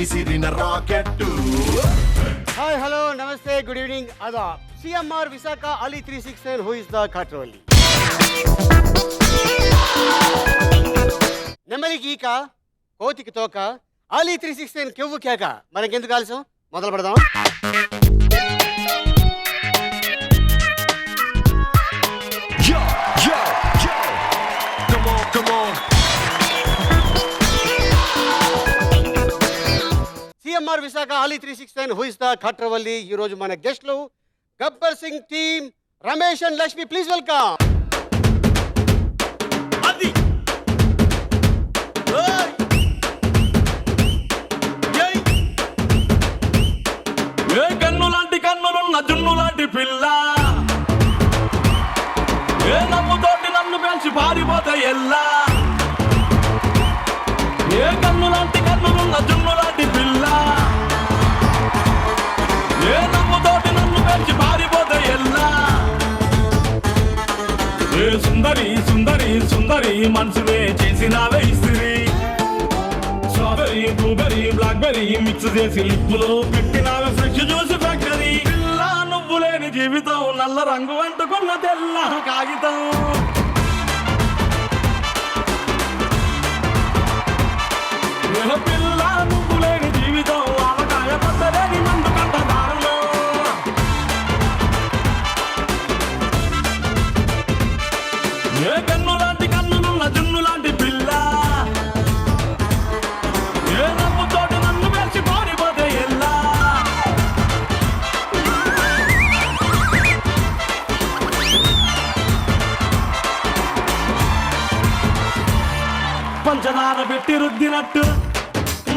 విసిరిన rocket. Hi hello నమస్తే good evening అదా CMR Visakha Ali 369 who is the కాట్రోలి నెమలికి ఈక కోతికి తోక అలీ 369 కెవ్వు కేక. మనకెందుకు ఆలస్యం, మొదలు పెడదాం. CMR Visakha Ali 369 who is the కాట్రవల్లి. ఈ రోజు మన గెస్ట్లు Gabbar Singh team Ramesh and Lakshmi. Please welcome. ఏ కన్ను లాంటి కన్నులున్న జున్ను లాంటి పిల్ల, ఏ నమ్ముతోటి నన్ను పెంచి పారిపోతే ఎల్లా. ఏ కన్ను లాంటి కన్నులున్న జున్ను లాంటి పిల్ల, ఏ నమ్ముతోటి నన్ను పెంచి పారిపోతే ఎల్లా. ఏ సుందరి సుందరి సుందరి మనసువే చేసినావే ఇస్త్రీ. స్ట్రాబెరీ బ్లూబెరీ బ్లాక్బెరీ మిక్స్ చేసి లిప్పులో పెట్టినావే ఫ్రెష్ జ్యూస్ ఫ్యాక్టరీ. పిల్ల నువ్వు లేని జీవితం నల్ల రంగు అంటుకున్న తెల్ల కాగితం. పిల్ల నువ్వు లేని జీవితం ఆవకాయ పట్టలేని మందు కంట దారులో. ఏ కన్ను లాంటి కన్నులున్న జున్ను లాంటి పిల్ల, ఏ నమ్ముతోటి నన్ను పెంచి పారిపోతే ఎల్లా. పంచదార పెట్టి రుద్దినట్టు,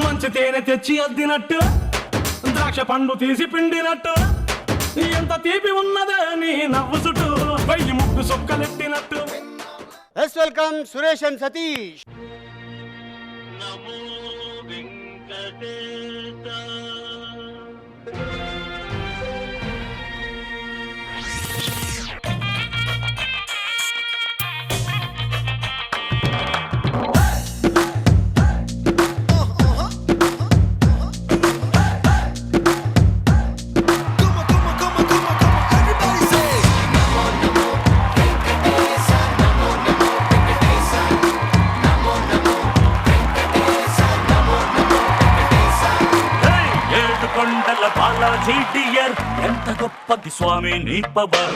మంచి తేనె తెచ్చి అద్దినట్టు, ద్రాక్ష పండు తీసి పిండినట్టు, ఎంత తీపి ఉన్నదే నీ నవ్వు చుట్టూ వెయ్యి ముగ్గు సొక్కలెట్టినట్టు. Let's welcome Suresh and Satish. కొండల బాలాజీ డియర్, ఎంత గొప్పది స్వామి నీ పవర్.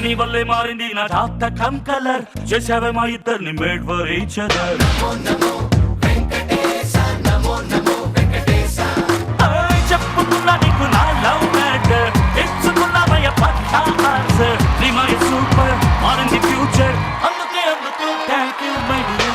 నీ వల్లే మారింది నా జాతకం కలర్, చేసావే మా ఇద్దరిని మేడ్ ఫర్ ఈచ్ అదర్. చెప్పుకున్నా నీకు నా లవ్ మ్యాటర్, ఇచ్చుకున్నావయ్య పక్కా ఆన్సర్. నీ మై సూపర్ మారింది ఫ్యూచర్, అందుకే అందుకు thank you my dear.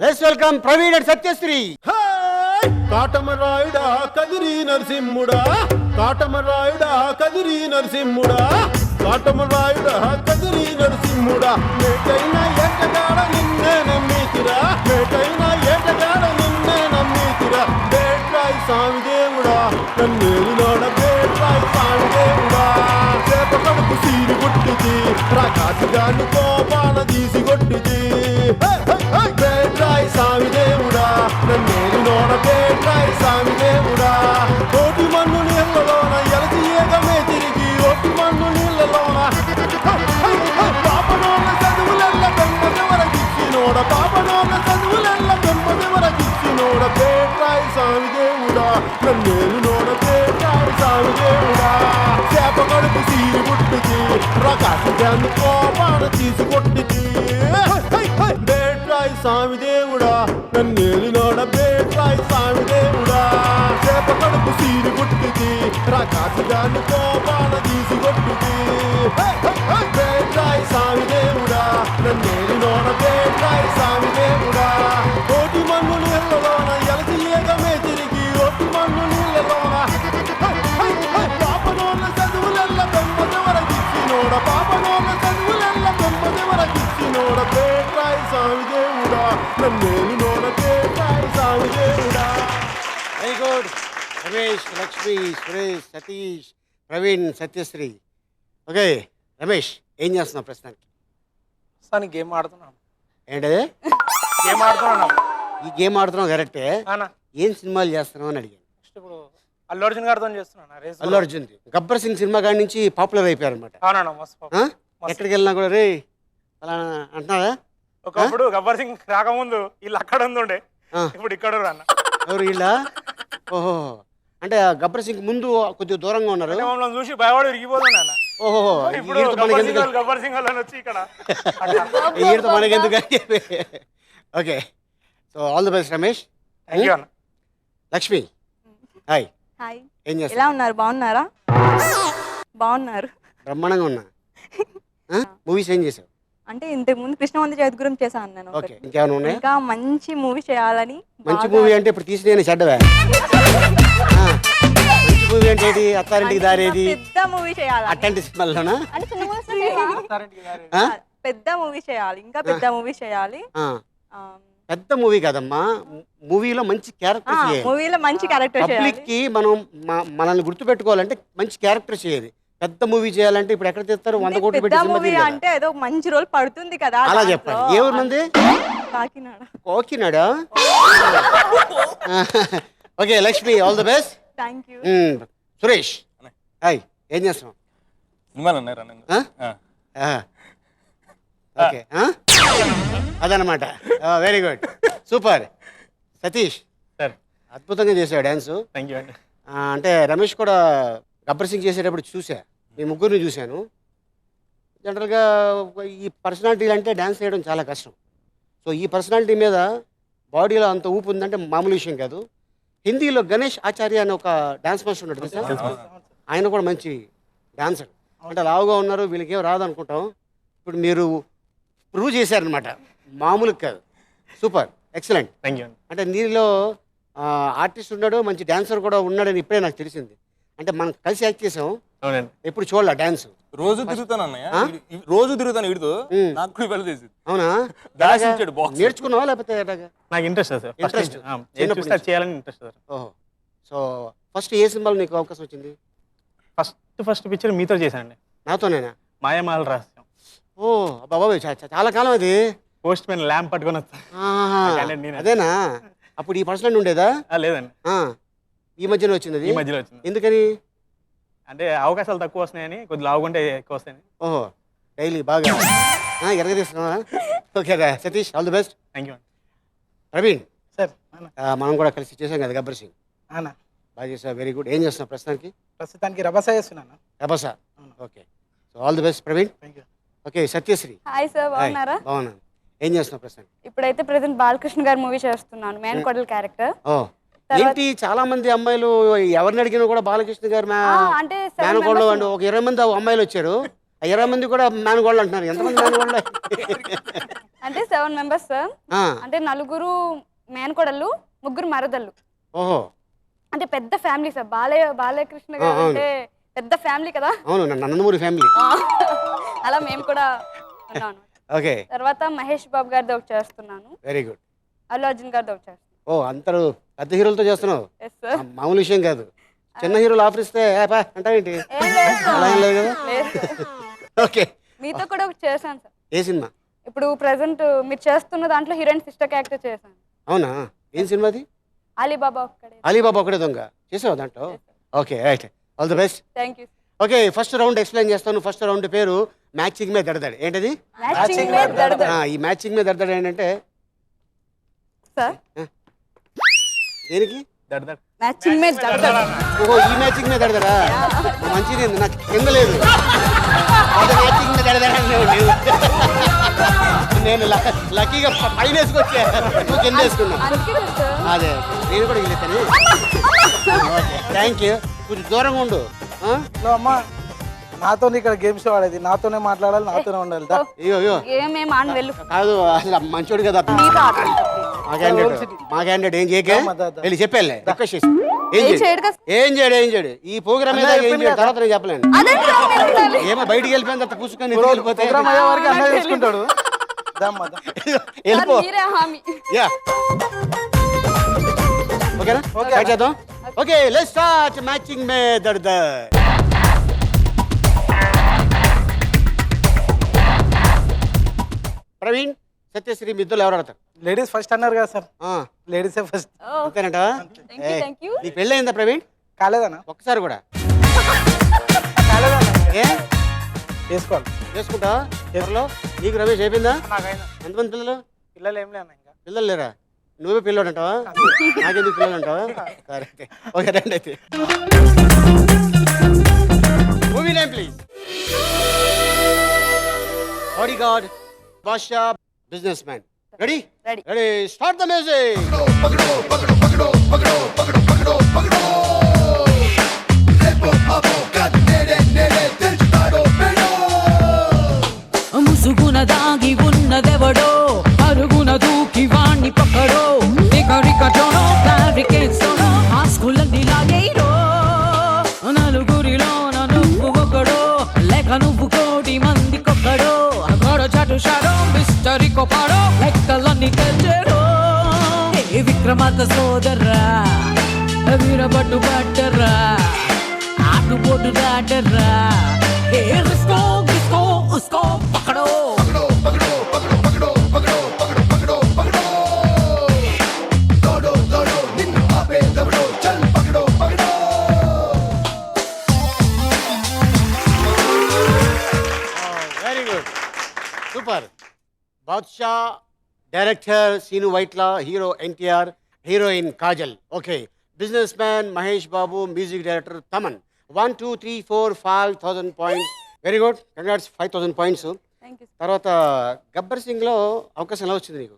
Let's welcome Praveen and Satyasri. కాటమరాయుడా కదిరి నరసింహుడా, కాటమరాయుడా కదిరి నరసింహుడా, కాటమరాయుడా కదిరి నరసింహుడా. మేటైనా ఏటగాడ నిన్నే నమ్మితిరా, మేటైనా ఏటగాడ నిన్నే నమ్మితిరా. బేట్రాయి స్వామి దేవుడా నన్నేలు నోడ, బేట్రాయి స్వామి దేవుడా. చేప కడుపు సీరి కొట్టిది, ప్రకాశగాన్ని కోపాన తీసి కొట్టిది. బేట్రాయి స్వామి దేవుడా నన్నేలు నోడ, బేట్రాయి స్వామి దేవుడా. కోటి మన్ను నీళ్ళలోన ఎలసి ఏగమే తిరిగి, ఒట్టి మన్ను నీళ్ళలోన పాపనోళ్ళ చదువులెల్ల బెంబదెవరకిచ్చినోడ, పాపనోళ్ళ చదువులెల్ల బెంబదెవరకిచ్చినోడ. బేట్రాయి స్వామి దేవుడా నన్నేలు నోడ, బేట్రాయి స్వామి దేవుడా. చేప కడుపు సీరి పుట్టిది, ప్రకాశగాన్ని కోపాన తీసి కొట్టిది. బేట్రాయి స్వామి దేవుడా నన్నేలు నోడ, బేట్రాయి స్వామి దేవుడా. చేప కడుపు సీరి పుట్టిది, ప్రకాశగాన్ని కోపాన తీసి కొట్టిది. బేట్రాయి స్వామి దేవుడా. నోడ బేట్రాయి స్వామి దేవుడా నన్నేలు నోడ బేట్రాయి స్వామి దేవుడా. Very good. Ramesh, Lakshmi, Suresh, Satish, Praveen, Satyasri. Okay Ramesh, ఏం చేస్తున్నావు ప్రస్తుతానికి? ప్రస్తుతానికి గేమ్ ఆడుతున్నాను. ఏంటది? గేమ్ ఆడుతున్నాను. ఈ గేమ్ ఆడుతున్నావు కరెక్టే. అన్నా ఏం సినిమాలు చేస్తున్నావు అని అడిగాను. నెక్స్ట్ ఇప్పుడు అల్లు అర్జున్ గారితో చేస్తున్నాను. రేస్ అల్లు అర్జున్ గబ్బర్ సింగ్ సినిమా కాడి నుంచి పాపులర్ అయిపోయారు అనమాట. అవునన్నా మస్తు. ఎక్కడికి వెళ్ళినా కూడా రే అలా అంటున్నారా? ఒకప్పుడు గబ్బర్ సింగ్ రాకముందు వీళ్ళు అక్కడ ఉండే, ఇప్పుడు ఇక్కడ అన్న. ఎవరు వీళ్ళ? ఓహో, అంటే గబ్బర్ సింగ్ ముందు కొద్దిగా దూరంగా ఉన్నారు. మమ్మల్ని చూసి భయపడి విరిగిపోతుండే అన్న. ఓహో, ఇప్పుడు గబ్బర్ సింగ్ వాళ్ళని వచ్చి ఇక్కడ ఈయనతో మనకెందుకు? Okay, so all the best Ramesh. Thank you అన్న. లక్ష్మి హాయ్. హాయ్, ఏం ఎలా చేస్తావు? ఉన్నారు? బాగున్నారా? బాగున్నారు. బ్రహ్మాండంగా ఉన్నా. మూవీస్ ఏం చేసావు? అంటే ఇంతకు ముందు కృష్ణవంతి చవితి గురించి చేశాను నేను. ఓకే, ఇంకేమైనా ఉన్నాయా? ఇంకా మంచి మూవీ చేయాలని. మంచి మూవీ అంటే ఇప్పుడు తీసి నేను చెడ్డవా? మంచి మూవీ అంటే ఏంటి? అత్తారింటికి దారేది పెద్ద మూవీ చేయాలి. అట్లాంటి సినిమాల్లోనా? అంటే పెద్ద మూవీ చేయాలి, ఇంకా పెద్ద మూవీ చేయాలి. పెద్ద మూవీ కాదమ్మా, మూవీలో మంచి క్యారెక్టర్ చేయాలి. మూవీలో మంచి క్యారెక్టర్ పబ్లిక్ కి మనం మనల్ని గుర్తు పెట్టుకోవాలంటే మంచి క్యారెక్టర్ చేయాలి. పెద్ద మూవీ చేయాలంటే ఇప్పుడు ఎక్కడ తెస్తారు? 100 కోట్లు పెట్టి పెద్ద సినిమా మూవీ తీయాలి. అంటే ఏదో మంచి రోల్ పడుతుంది కదా. అలా చెప్పండి. ఏ ఊరు మంది? కాకినాడ. కోకినాడా? Okay Lakshmi, all the best. Thank you. Suresh hi, ఏం చేస్తున్నావు? ఓకే, అదనమాట. Very good, super. Satish sir అద్భుతంగా చేసావు డ్యాన్సు. థ్యాంక్ యూ అండి. అంటే రమేష్ కూడా గబ్బర్ సింగ్ చేసేటప్పుడు చూసా, మీ ముగ్గురిని చూశాను. జనరల్గా ఈ పర్సనాలిటీలు అంటే డ్యాన్స్ చేయడం చాలా కష్టం. సో ఈ పర్సనాలిటీ మీద బాడీలో అంత ఊపు ఉందంటే మామూలు విషయం కాదు. హిందీలో గణేష్ ఆచార్య అని ఒక డ్యాన్స్ మాస్టర్ ఉన్నాడు తెలుసా? ఆయన కూడా మంచి డాన్సర్. అంటే లావుగా ఉన్నారు, వీళ్ళకి ఏం రాదు అనుకుంటాం. ఇప్పుడు మీరు ప్రూవ్ చేశారనమాట, మామూలు కాదు. Super, excellent. థ్యాంక్ యూ అండి. అంటే నీలో ఆర్టిస్ట్ ఉన్నాడు, మంచి డాన్సర్ కూడా ఉన్నాడని ఇప్పుడే నాకు తెలిసింది. అంటే మనం కలిసి యాక్ట్ చేసాం, అవునండి. ఎప్పుడు చూడాల డాన్స్. రోజు తిరుగుతాను అన్నయ్య, రోజు తిరుగుతాను వీడితో. నాకు కూడా వెళ్ళి చేసింది. అవునా? డాన్స్ ఇచ్చాడు, బాక్స్. నేర్చుకున్నావా లేకపోతే ఎలాగా? నాకు ఇంట్రెస్ట్ సార్. ఇంట్రెస్ట్ చేయాలని ఇంట్రెస్ట్ సార్. ఓహో, సో ఫస్ట్ ఏ సినిమాలో నీకు అవకాశం వచ్చింది? ఫస్ట్ పిక్చర్ మీతో చేశానండి, నాతోనేనా? మాయమాల రహస్యం. ఓ బాబాయ్, చాలా కాలం అది. పోస్ట్ మ్యాన్ ల్యాంప్ పట్టుకొని వస్తా. అదేనా? అప్పుడు ఈ పర్సనల్ ఉండేదా? లేదండి, ఈ మధ్యలో వచ్చింది అది. ఈ మధ్యలో వచ్చింది. ఎందుకని? అంటే అవకాశాలు తక్కువ వస్తున్నాయని, కొద్దిగా లావుకుంటే ఎక్కువ వస్తాయని. ఓహో, డైలీ బాగా ఎరగ తీసుకున్నావా? Okay Satish, all the best. Thank you. Praveen sir మనం కూడా కలిసి చేసాం కదా గబ్బర్ సింగ్, అన్న. బాగా చేసావు, వెరీ గుడ్. ఏం చేస్తున్నావు ప్రస్తుతానికి? ప్రస్తుతానికి రభసా చేస్తున్నాను. Rabhasa, okay. So all the best Praveen. Thank you. Okay Satyasri. Hi sir, బాగున్నారా? బాగున్నాను. ఏం చేస్తున్నావు ప్రస్తుతానికి? ఇప్పుడైతే ప్రెసెంట్ బాలకృష్ణ గారి మూవీ చేస్తున్నాను, మేన్ కోడల్ క్యారెక్టర్. ఓ ఏంటి, చాలా మంది అమ్మాయిలు ఎవరిని అడిగినా కూడా బాలకృష్ణ గారు అంటే మేనగోళ్ళు అండి. ఒక 20 మంది అమ్మాయిలు వచ్చారు, ఆ 20 మంది కూడా మేనగోళ్ళు అంటున్నారు. ఎంతమంది మేనగోళ్ళు? అంటే 7 మెంబర్స్ సార్. అంటే 4 మేనకోడళ్ళు, 3 మరదళ్ళు. ఓహో, అంటే పెద్ద ఫ్యామిలీ సార్. బాలకృష్ణ గారు అంటే పెద్ద ఫ్యామిలీ కదా. అవును, నందమూరి ఫ్యామిలీ. అలా మేము కూడా ఉన్నాను. ఓకే. తర్వాత మహేష్ బాబు గారితో ఒకటి చేస్తున్నాను. Very good. అల్లు అర్జున్ గారితో ఒకటి చేస్తున్నాను. ఓ అందరూ పెద్ద హీరోలతో చేస్తున్నావు? Yes sir. మామూలు విషయం కాదు. చిన్న హీరోలు ఆఫర్ ఇస్తే అంటావేంటి? అలా ఏం లేదు కదా. ఓకే, మీతో కూడా ఒకటి చేశాను సార్. ఏ సినిమా? ఇప్పుడు ప్రెసెంట్ మీరు చేస్తున్న దాంట్లో హీరోయిన్ సిస్టర్ క్యారెక్టర్ చేశాను. అవునా? ఏం సినిమా అది? అలీబాబా ఒక్కడే. అలీబాబా ఒకటే దొంగ చేసావు దాంట్లో? Okay right, all the best. Thank you. Okay, first round explain చేస్తాను. ఫస్ట్ రౌండ్ పేరు మ్యాచింగ్ మీద దడదడ. ఏంటది? మ్యాచింగ్ మీద దడదడ. ఈ మ్యాచింగ్ మీద దడదడ ఏంటంటే సార్ దేనికి? మ్యాచింగ్ మీద దడదడ. ఓహో, ఈ మ్యాచింగ్ మీద దడదడా? మంచిది, నాకు కింద లేదు. మ్యాచింగ్ మీద దడదడ నేను లక్కీగా పైన వేసుకొచ్చా, నువ్వు కింద వేసుకున్నావు. అదే నేను కూడా వెళ్ళేస్తాను. Okay thank you. కొంచెం దూరంగా ఉండు. అమ్మా, నాతో ఇక్కడ గేమ్స్ ఆడేది, నాతోనే మాట్లాడాలి, నాతోనే ఉండాలి. అయ్యో ఏమేం ఆన్ వెళ్ళు. కాదు, అసలు మంచోడు కదా మా క్యాండిడేట్. ఏం చేయకే వెళ్ళి చెప్పాలి, రిక్వెస్ట్ చేసి ఏం చేయడు ఈ ప్రోగ్రామ్ మీద ఏం చేయడు. తర్వాత నేను చెప్పలేను. ఏమో బయటికి వెళ్ళిపోయిన తర్వాత పూసుకొని వెళ్ళిపోతే చూసుకుంటాడు. దమ్మా, దమ్. వెళ్ళిపో సార్, మీరే హామీ. యా ఓకేనా ఓకే. స్టార్ట్ చేద్దాం ఓకే లెట్స్ స్టార్ట్ మ్యాచింగ్ మే దర్ద ప్రవీణ్ సత్యశ్రీ మీ ఇద్దరు ఎవరు ఆడతారు లేడీస్ ఫస్ట్ అన్నారు కదా సార్, లేడీసే ఫస్ట్. ఓ, అంతేనట thank you, thank you. నీకు పెళ్ళయిందా ప్రవీణ్ కాలేదన్నా? ఒక్కసారి కూడా కాలేదన్నా? ఏ చేసుకోవాలి. చేసుకుంటా ఎవరిలో నీకు రమేష్ అయిపోయిందా నాకైనా ఎంతమంది పిల్లలు పిల్లలు ఏం లేనా ఇంకా? పిల్లలు లేరా నువ్వే పిల్లలు అంటావా నాకెందుకు పిల్లలు అంటావా సరే అయితే ఓకే రండి అయితే movie name please bodyguard Baasha businessman ready Ready. Ready start the music ముసుగున దాగి ఉన్నదెవడో అరుగున దూకి వాణ్ణి పక్కడో నికరికటోనో బ్యారికేడ్స్తోనో ఆ స్కూళ్ళని లాగేయరో నలుగురిలోన నువ్వు ఒకడో లేక నువ్వు కోటి మందికొక్కడో గొడ చాటు షాడో మిస్టరీ కొపాడో లెక్కలన్నీ తెల్చేరో ఏ విక్రమార్క సోదర్రా వీరబట్టు పట్టరా ఆటుపోటు దాటరా ఏ రిస్కో గిస్కో ఉస్కో పకడో very good super Baadshah director Seenu Vaitla hero NTR heroine Kajal okay businessman Mahesh Babu music director Thaman 1 2 3 4 5,000 points very good congrats 5,000 points Thank you. తర్వాత గబ్బర్ సింగ్లో అవకాశం ఎలా వచ్చింది నీకు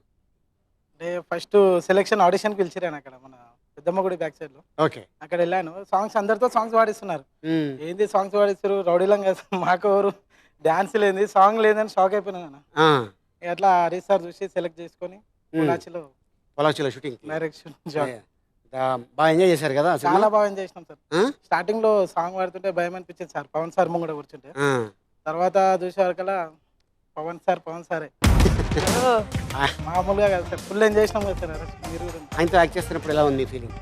అంటే ఫస్ట్ సెలెక్షన్ ఆడిషన్కి పిలిచిరాను అక్కడ మన పెద్దమ్మ గుడి బ్యాక్ సైడ్లో. ఓకే అక్కడ వెళ్ళాను, సాంగ్స్ అందరితో సాంగ్స్ పాడిస్తున్నారు. ఏంది సాంగ్స్ పాడిస్తారు రౌడీలం కదా, మాకు ఎవరు డ్యాన్స్ లేని సాంగ్ లేదని షాక్ అయిపోయినా నేను. అట్లా హరీష్ సార్ చూసి సెలెక్ట్ చేసుకొని పొలాచిలో పొలాచిలో షూటింగ్ డైరెక్షన్ జాబ్. బాగా ఎంజాయ్ చేశారు కదా చాలా బాగా ఎంజాయ్ చేసినాం సార్. స్టార్టింగ్ లో సాంగ్ పాడుతుంటే భయం అనిపించింది సార్, పవన్ సార్ ముంగడ కూర్చుంటే. తర్వాత చూసేవారికల్లా పవన్ సారే మామూలుగా కాదు సార్, ఫుల్ ఎంజాయ్ చేసినాం కదా సార్. మీరు కూడా ఆయనతో యాక్ట్ చేస్తున్నప్పుడు ఎలా ఉంది ఫీలింగ్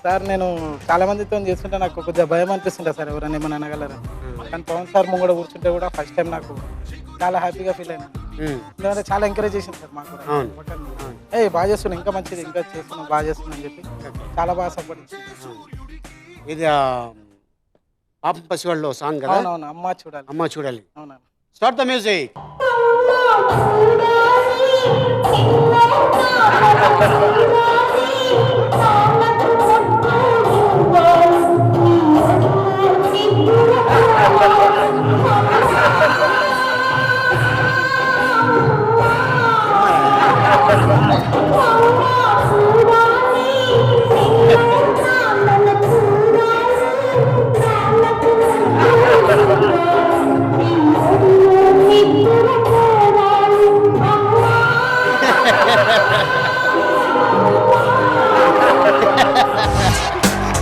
సార్, నేను చాలా మందితో చేస్తుంటే నాకు కొద్దిగా భయం అనిపిస్తుంటా సార్, ఎవరైనా ఏమైనా అనగలరా. కానీ పవన్ సార్ ముంగడ కూర్చుంటే కూడా ఫస్ట్ టైం నాకు చాలా హ్యాపీగా ఫీల్ అయినా. ఎందుకంటే చాలా ఎంకరేజ్ చేసింది సార్ మాకు కూడా. ఏ బాగా చేస్తున్నాం, ఇంకా మంచిది, ఇంకా చేస్తున్నాం, బాగా చేస్తున్నాం అని చెప్పి చాలా బాగా సపోర్ట్ ఇచ్చింది. ఇది పాపం పసివాళ్ళలో సాంగ్ కదా అవునవును, అమ్మ చూడాలి. అమ్మ చూడాలి. అవునా, start the music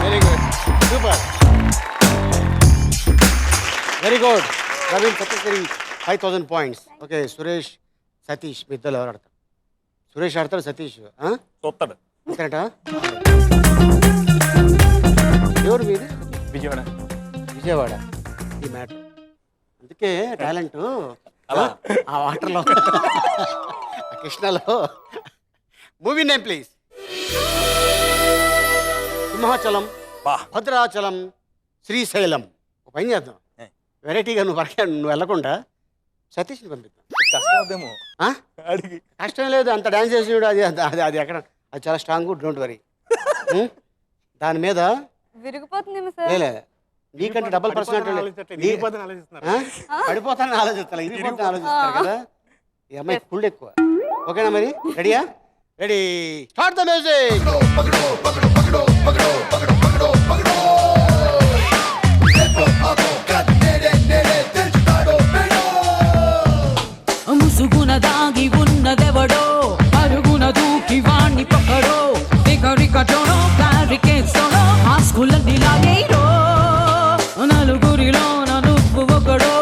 very good super very good Praveen Satyasri 5,000 points okay Suresh Satish మీ ఇద్దరు ఎవరు ఆడతారు సురేష్ ఆడతారు సతీష్ చూస్తాడు అంతేనట ఎవరు మీది విజయవాడ విజయవాడ ఈ మ్యాటర్ అందుకే టాలెంట్ ఆ వాటర్లో కృష్ణలో movie name please Simhachalam Bhadrachalam Srisailam ఒక పని చేద్దాం వెరైటీగా నువ్వు వెళ్ళకుండా సతీష్ని పంపిద్దాం కష్టమేమో అడిగి కష్టం లేదు అంత డ్యాన్స్ చేసి అది అది అది ఎక్కడ అది చాలా స్ట్రాంగ్ డోంట్ వరీ దాని మీద విరిగిపోతుందేమో సార్. లే నీకంటే డబల్ పర్సనాలిటీ పడిపోతానని ఆలోచిస్తారు ఇరిగిపోతాను ఆలోచిస్తారు కదా ఈ అమ్మాయి ఫుల్ ఎక్కువ ఓకేనా మరి రెడీయా రెడీ స్టార్ట్ ద మ్యూజిక్ ముసుగున దాగి ఉన్నదెవడో అరుగున దూకి వాణ్ణి పక్కడో నికరికటోనో బ్యారికేడ్స్తోనో ఆ స్కూళ్ళని లాగేయరో నలుగురిలోన నువ్వు ఒకడో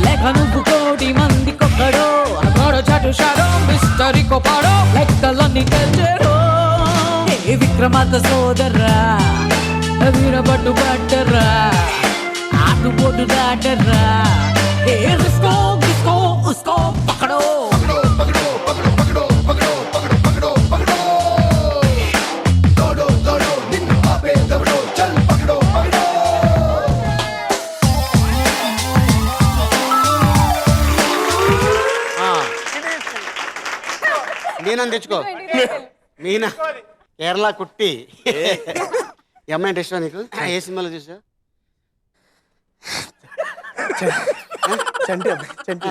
లేక నువ్వు కోటి మందికొక్కడో గొడ చాటు షారు షారు మిస్టరీ కోపాడో లెక్కలన్నీ తెచ్చారు ఏ విక్రమార్క సోదరా వీరబట్టు పట్టరా ఆటుపోటు దాటరా ఏ రిస్కో గిస్కో ఉస్కో పకడో మీనాన్ని తెచ్చుకో. మీనా కేరళ కుట్టి. ఈ అమ్మాయి అంటే ఇష్టం నీకు? ఏ సినిమాలో చూసా? చంటి చంటి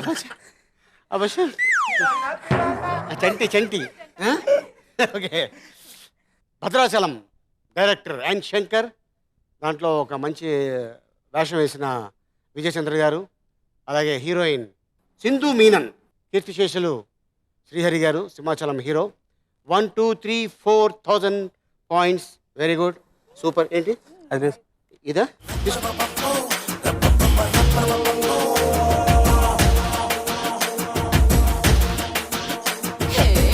అవశ్య Chanti Chanti. Okay. Bhadrachalam director and Shankar, దాంట్లో ఒక మంచి వేషం వేసిన విజయచంద్ర గారు, అలాగే హీరోయిన్ సింధు మీనన్, కీర్తిశేషులు శ్రీహరి గారు, Simhachalam hero. 1 2 3 4,000 points. Very good, super. ఏంటి అదే ఇదా?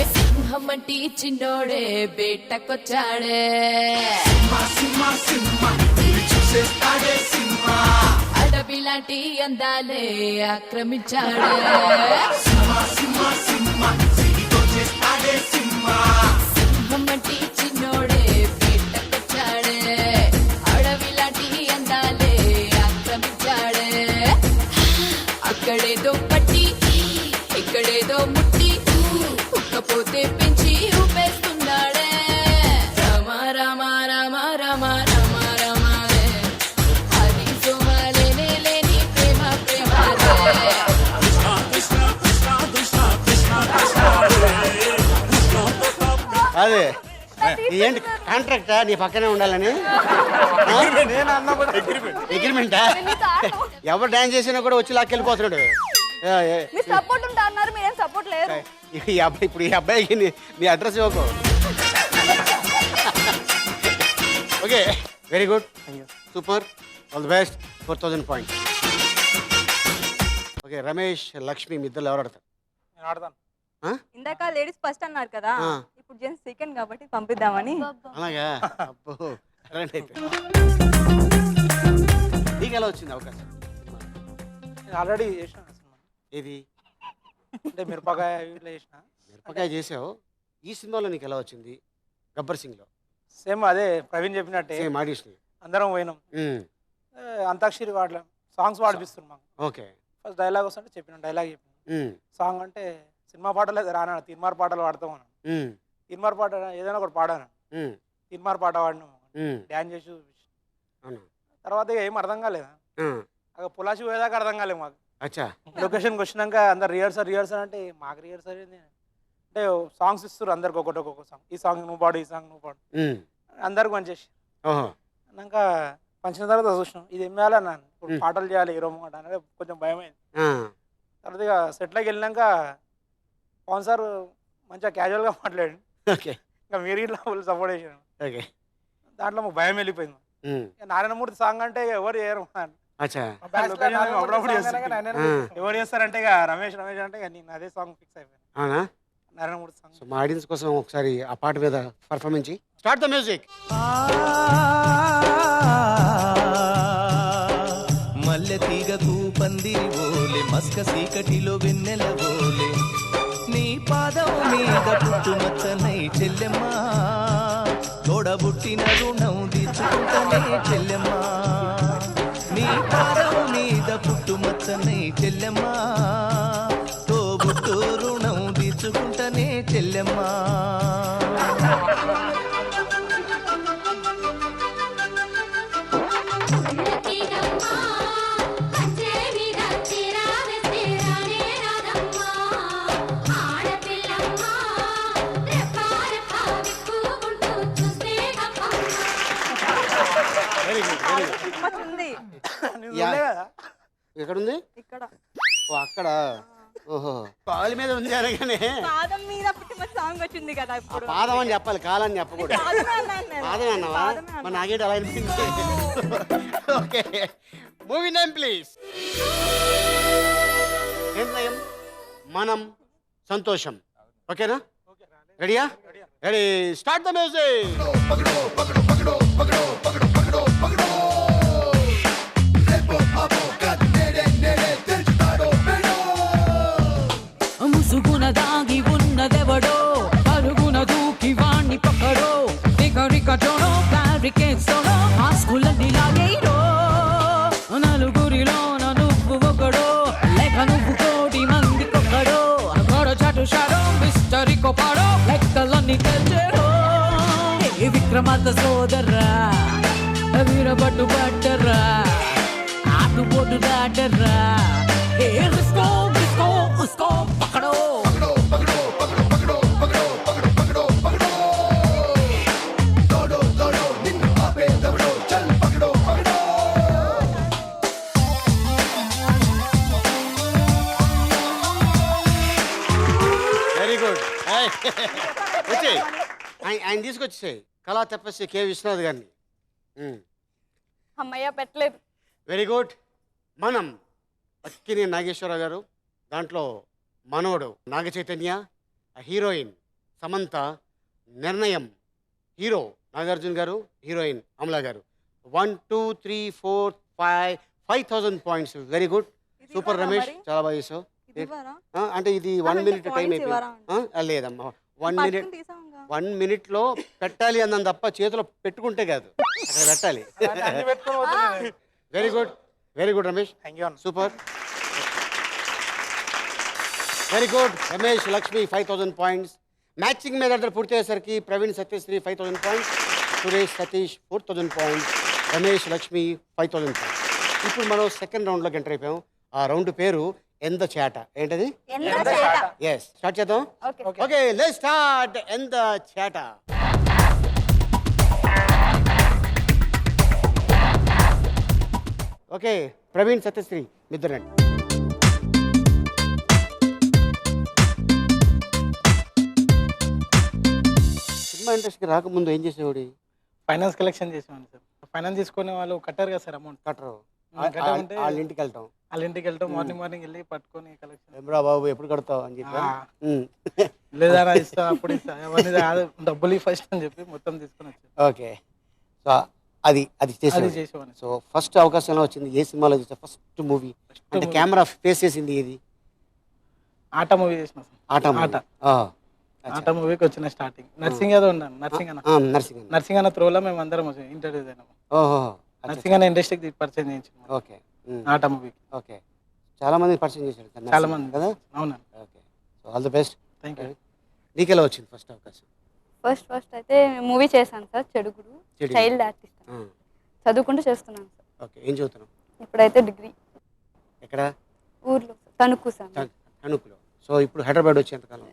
సింహమంటి చిన్నోడే బేటకొచ్చాడే అడవి లాంటి అందాలే ఆక్రమించాడే సింహమంటి చిన్నోడే బేటకొచ్చాడే అడవి లాంటి అందాలే ఆక్రమించాడే అక్కడేదో పట్టి ఇక్కడేదో ముట్టి ఉక్కపోతే పెంచి ఊపేస్తున్నాడే రామ రామ రామ రామ రామ రామ హరి సోమాలే లేని ప్రేమ ప్రేమ అదే ఏంటి కాంట్రాక్టా నీ పక్కనే ఉండాలని? అగ్రిమెంటా? ఎవరు డాన్స్ చేసినా కూడా వచ్చి లాక్కెళ్ళిపోతున్నాడు. మీరు సపోర్ట్ ఉంటా అన్నారు, మీరేం సపోర్ట్ లేదు. ఈ అబ్బాయి ఇప్పుడు ఈ అబ్బాయికి నీ అడ్రస్ ఇవ్వకు. Okay, very good, super, all the best. 4,000 points. Okay, Ramesh Lakshmi మీ ఇద్దరు ఎవరు ఆడతారు? నేను ఆడతాను. ఇందాక లేడీస్ ఫస్ట్ అన్నారు కదా, ఆ. ఇప్పుడు జెంట్స్ సెకండ్ కాబట్టి పంపిద్దామని. అలాగా? అబ్బో, రండి అయితే. నీకు ఎలా వచ్చింది అవకాశం? నేను ఆల్రెడీ చేసిన సినిమా. ఏది? అంటే మిరపకాయ ఇట్లా చేసిన. మిరపకాయ చేసావు. ఈ సినిమాలో నీకు ఎలా వచ్చింది? గబ్బర్ సింగ్లో సేమ్ అదే ప్రవీణ్ చెప్పినట్టే సేమ్ ఆడిషన్. అందరం పోయినాం. అంతాక్షరి వాడలేం, సాంగ్స్ వాడిపిస్తున్నాం మాకు. ఓకే. ఫస్ట్ డైలాగ్ వస్తుంటే చెప్పినాం, డైలాగ్ చెప్పినాం. సాంగ్ అంటే సినిమా పాటలు రానా, తీన్మార్ పాటలు పాడతాం అన్నాను. తీన్మార్ పాట ఏదైనా ఒకటి పాడాను. తీన్మార్ పాట పాడినాం, డ్యాన్స్ చేసి చూపించాం. తర్వాత ఇక ఏం అర్థం కాలేదు. పులాసి పోయేదాకా అర్థం కాలేదు మాకు. అచ్చా. లొకేషన్కి వచ్చినాక అందరు రిహర్సల్ అంటే మాకు రిహర్సల్ ఏంది అంటే సాంగ్స్ ఇస్తారు అందరికి ఒక్కొక్క సాంగ్. ఈ సాంగ్ నువ్వు పాడు, ఈ సాంగ్ నువ్వు పాడు, అందరికి పనిచేసి అన్నాక పంచిన తర్వాత చూసినాం ఇది ఏం చేయాలన్నాను. ఇప్పుడు పాటలు చేయాలి హీరో మాట అనేది కొంచెం భయం అయింది. తర్వాత ఇక సెట్లోకి వెళ్ళినాక పవన్ సార్ మంచిగా క్యాజువల్గా మాట్లాడి ఇంకా మీరు ఇట్లా ఫుల్ సపోర్ట్ చేసాను. దాంట్లో మాకు భయం వెళ్ళిపోయింది. నారాయణమూర్తి సాంగ్ అంటే ఎవరు చేయరు, అప్పుడప్పుడు ఎవరు చేస్తారంటే ఇక రమేష్ అంటే ఇక నేను అదే సాంగ్ ఫిక్స్ అయిపోయాను, నారాయణమూర్తి సాంగ్. సో మా ఆడియన్స్ కోసం ఒకసారి ఆ పాట మీద పర్ఫార్మెన్స్ స్టార్ట్ ద మ్యూజిక్. మల్లె తీగకు పందిరి ఓలే మస్క సీకటిలో వెన్నెల ఓలే నీ పాదం మీద పుట్టుమచ్చనై చెల్లెమ్మా తోడబుట్టిన రుణం తీర్చుకుంటనే చెల్లెమ్మా నీ పాదం మీద పుట్టుమచ్చనై చెల్లెమ్మా తోబుట్టు రుణం తీర్చుకుంటనే చెల్లెమ్మా. ఎక్కడుంది? ఇక్కడ ఓ అక్కడ. ఓహో, కాలు మీద ఉంది అనగానే పాదం మీద సాంగ్ వచ్చింది కదా. ఇప్పుడు పాదం అని చెప్పాలి, కాలని చెప్పకూడదు. పాదం అన్నావా? మరి నాకేంటి అలా అనిపించింది. Okay, movie name please. ఏం నయం? మనం సంతోషం. ఓకేనా? రెడీయా? Ready, start the music. ముసుగున దాగి ఉన్నదెవడో పరుగున దూకి వాణ్ణి పక్కడో నికరికటోనో బ్యారికేడ్స్తోనో మాస్కులన్నీ లాగేయడో నలుగురిలోన నువ్వు ఒకడో లేక నువ్వు కోటి మంది కొక్కడో గొడ చాటు షాడో మిస్టరీ కొపాడో లెక్కలన్నీ తెల్చేడో ఏ విక్రమార్క సోదర్రా వీరబట్టు పట్టర్రా ఆటుపోటు దాటర్రా ఏ రిస్కో రిస్కో ఉస్కో పక్కడో వెరీ గుడ్. వచ్చి ఆయన తీసుకొచ్చేసాయి కళా తపస్వి కె విశ్వనాథ్ గారిని. అమ్మయ్య పెట్టలేదు. Very good. మనం అక్కినేని నాగేశ్వరరావు గారు, దాంట్లో మనోడు నాగ చైతన్య, హీరోయిన్ సమంత, నిర్ణయం హీరో నాగార్జున గారు, హీరోయిన్ అమలా గారు. 1 2 3 4 5 5,000 points. Very good, super Ramesh, చాలా బాగా చేసావు. అంటే ఇది 1 మినిట్ టైం అయిపోయింది. లేదమ్మా, 1 మినిట్లో పెట్టాలి అన్నాను తప్ప చేతిలో పెట్టుకుంటే కాదు, అక్కడ పెట్టాలి. Very good, very good Ramesh, super. Very good Ramesh. Lakshmi 5,000 points. Matching మీద అందరూ పూర్తి అయ్యేసరికి Praveen Satyasri 5,000 points, Suresh Satish 4,000 points, Ramesh Lakshmi 5,000 points. ఇప్పుడు మనం సెకండ్ రౌండ్లోకి ఎంటర్ అయిపోయాం. ఆ రౌండ్ పేరు ఎంత చేట. ఏంటది? ఎస్, స్టార్ట్ చేద్దాం. Okay, let's start. ఎంత చేట. ఓకే, ప్రవీణ్ సత్యశ్రీ మిద్దరు రండి. సినిమా ఇండస్ట్రీకి రాకముందు ఏం చేసేవాడి? ఫైనాన్స్ కలెక్షన్ చేసేవాడిని సార్. ఫైనాన్స్ తీసుకునే వాళ్ళు కట్టారు కదా సార్, అమౌంట్ కట్టరు. కట్టమంటే వాళ్ళ ఇంటికి వెళ్తాం, వాళ్ళ ఇంటికి వెళ్తాం, మార్నింగ్ వెళ్ళి పట్టుకొని కలెక్షన్. ఏమ్రా బాబు ఎప్పుడు కడతావు అని చెప్పి. లేదా ఇస్తా అప్పుడు ఇస్తా, అవన్నీ డబ్బులు ఫస్ట్ అని చెప్పి మొత్తం తీసుకొని వచ్చాను. ఓకే, సో అది చేసేవాడిని. సో ఫస్ట్ అవకాశం ఎలా వచ్చింది? ఏ సినిమాలో చేసా? ఫస్ట్ మూవీ అంటే కెమెరా ఫేస్ చేసింది ఏది? ఆట మూవీ చేసిన సార్. ఆట మూవీకి వచ్చిన స్టార్టింగ్ నర్సింగ్ ఏదో ఉన్నాను. నర్సింగ్ అన్న త్రోలో మేము అందరం ఇంట్రడ్యూస్ అయినాము. నర్సింగ్ అన్న ఇండస్ట్రీకి పరిచయం చేయించాము. ఓకే, ఆట మూవీకి. ఓకే, చాలా మంది పరిచయం చేశాడు చాలా మంది కదా. అవునా? Okay, so all the best. Thank you. నీకు ఎలా వచ్చింది ఫస్ట్ అవకాశం? ఫస్ట్ అయితే మూవీ చేశాను సార్, చెడుగుడు. చైల్డ్ ఆర్టిస్ట్ చదువుకుంటూ చేస్తున్నాను సార్. ఓకే, ఏం చదువుతున్నావు? ఇప్పుడైతే డిగ్రీ. ఎక్కడ? ఊర్లో తణుకు సార్. తణుకులో. సో ఇప్పుడు హైదరాబాద్ వచ్చి ఎంతకాలం?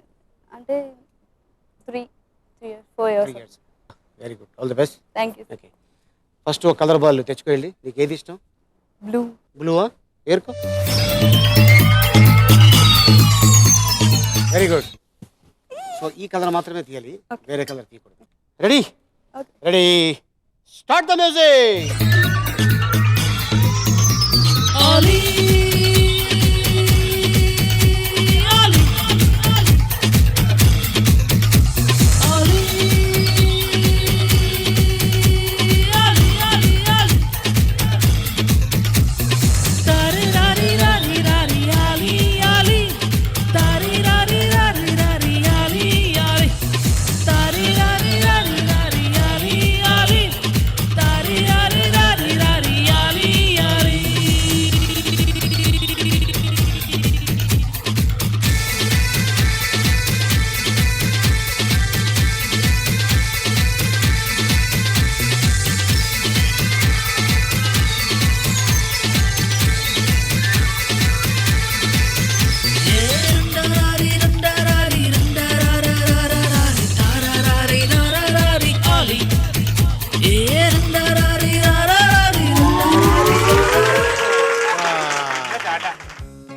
అంటే 4 years. Very good, all the best. Thank you. Okay, first ఒక కలర్ బాల్ తెచ్చుకోండి. నీకు ఏది ఇష్టం? బ్లూ. బ్లూవా? ఏరుకో. Very good. సో ఈ కలర్ మాత్రమే తీయాలి, వేరే కలర్ తీయకూడదు. Ready? Ready, start the music.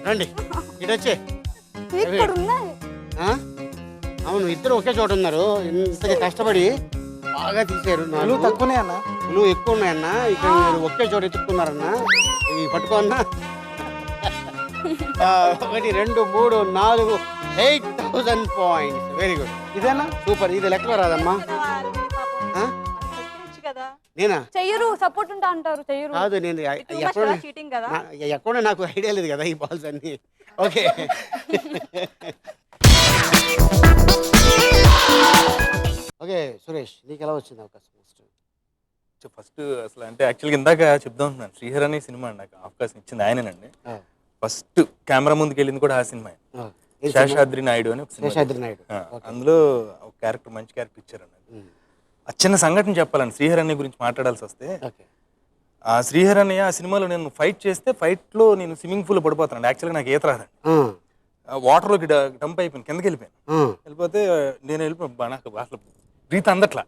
రండి, ఇటు వచ్చే. అవును, ఇద్దరు ఒకే చోట ఉన్నారు. ఇంతగా కష్టపడి బాగా తీసారు. బ్లూ తక్కువనే అన్న, బ్లూ ఎక్కువ ఉన్నాయన్న. ఇక్కడ మీరు ఒకే చోట ఎత్తుకున్నారన్న. ఇవి పట్టుకో అన్న. 1 2 3 4 8 1000 పాయింట్స్. Very good. ఇదేనా సూపర్. ఇది లెక్కలో రాదమ్మా. ఆ? నేనా? చెయ్యరు, సపోర్ట్ ఉంటా అంటారు, చెయ్యరు. కాదు, నేను ఎక్కడ నాకు ఐడియా లేదు కదా ఈ బాల్స్ అన్ని. ఓకే. ఓకే సురేష్, నీకు ఎలా వచ్చింది అవకాశం? ఫస్ట్ అసలు అంటే యాక్చువల్గా ఇందాక చెప్దాం అనుకున్నాను, శ్రీహర్ అనే సినిమా నాకు అవకాశం ఇచ్చింది ఆయనేనండి. ఫస్ట్ కెమెరా ముందుకు వెళ్ళింది కూడా ఆ సినిమా. శేషాద్రి నాయుడు అని ఒక సినిమా. అందులో ఒక క్యారెక్టర్, మంచి క్యారెక్టర్ ఇచ్చారు అన్నది. ఆ చిన్న సంఘటన చెప్పాలండి శ్రీహర్ అన్నయ్య గురించి మాట్లాడాల్సి వస్తే. ఆ శ్రీహర్ అన్నయ్య ఆ సినిమాలో నేను ఫైట్ చేస్తే ఫైట్లో నేను స్విమ్మింగ్ పూల్ పడిపోతాను. యాక్చువల్గా నాకు ఈత రాదండి. వాటర్లోకి డంప్ అయిపోయాను, కిందకి వెళ్ళిపోతే నేను వెళ్ళిపోయి నాకు అసలు బ్రీత్ అందట్లా,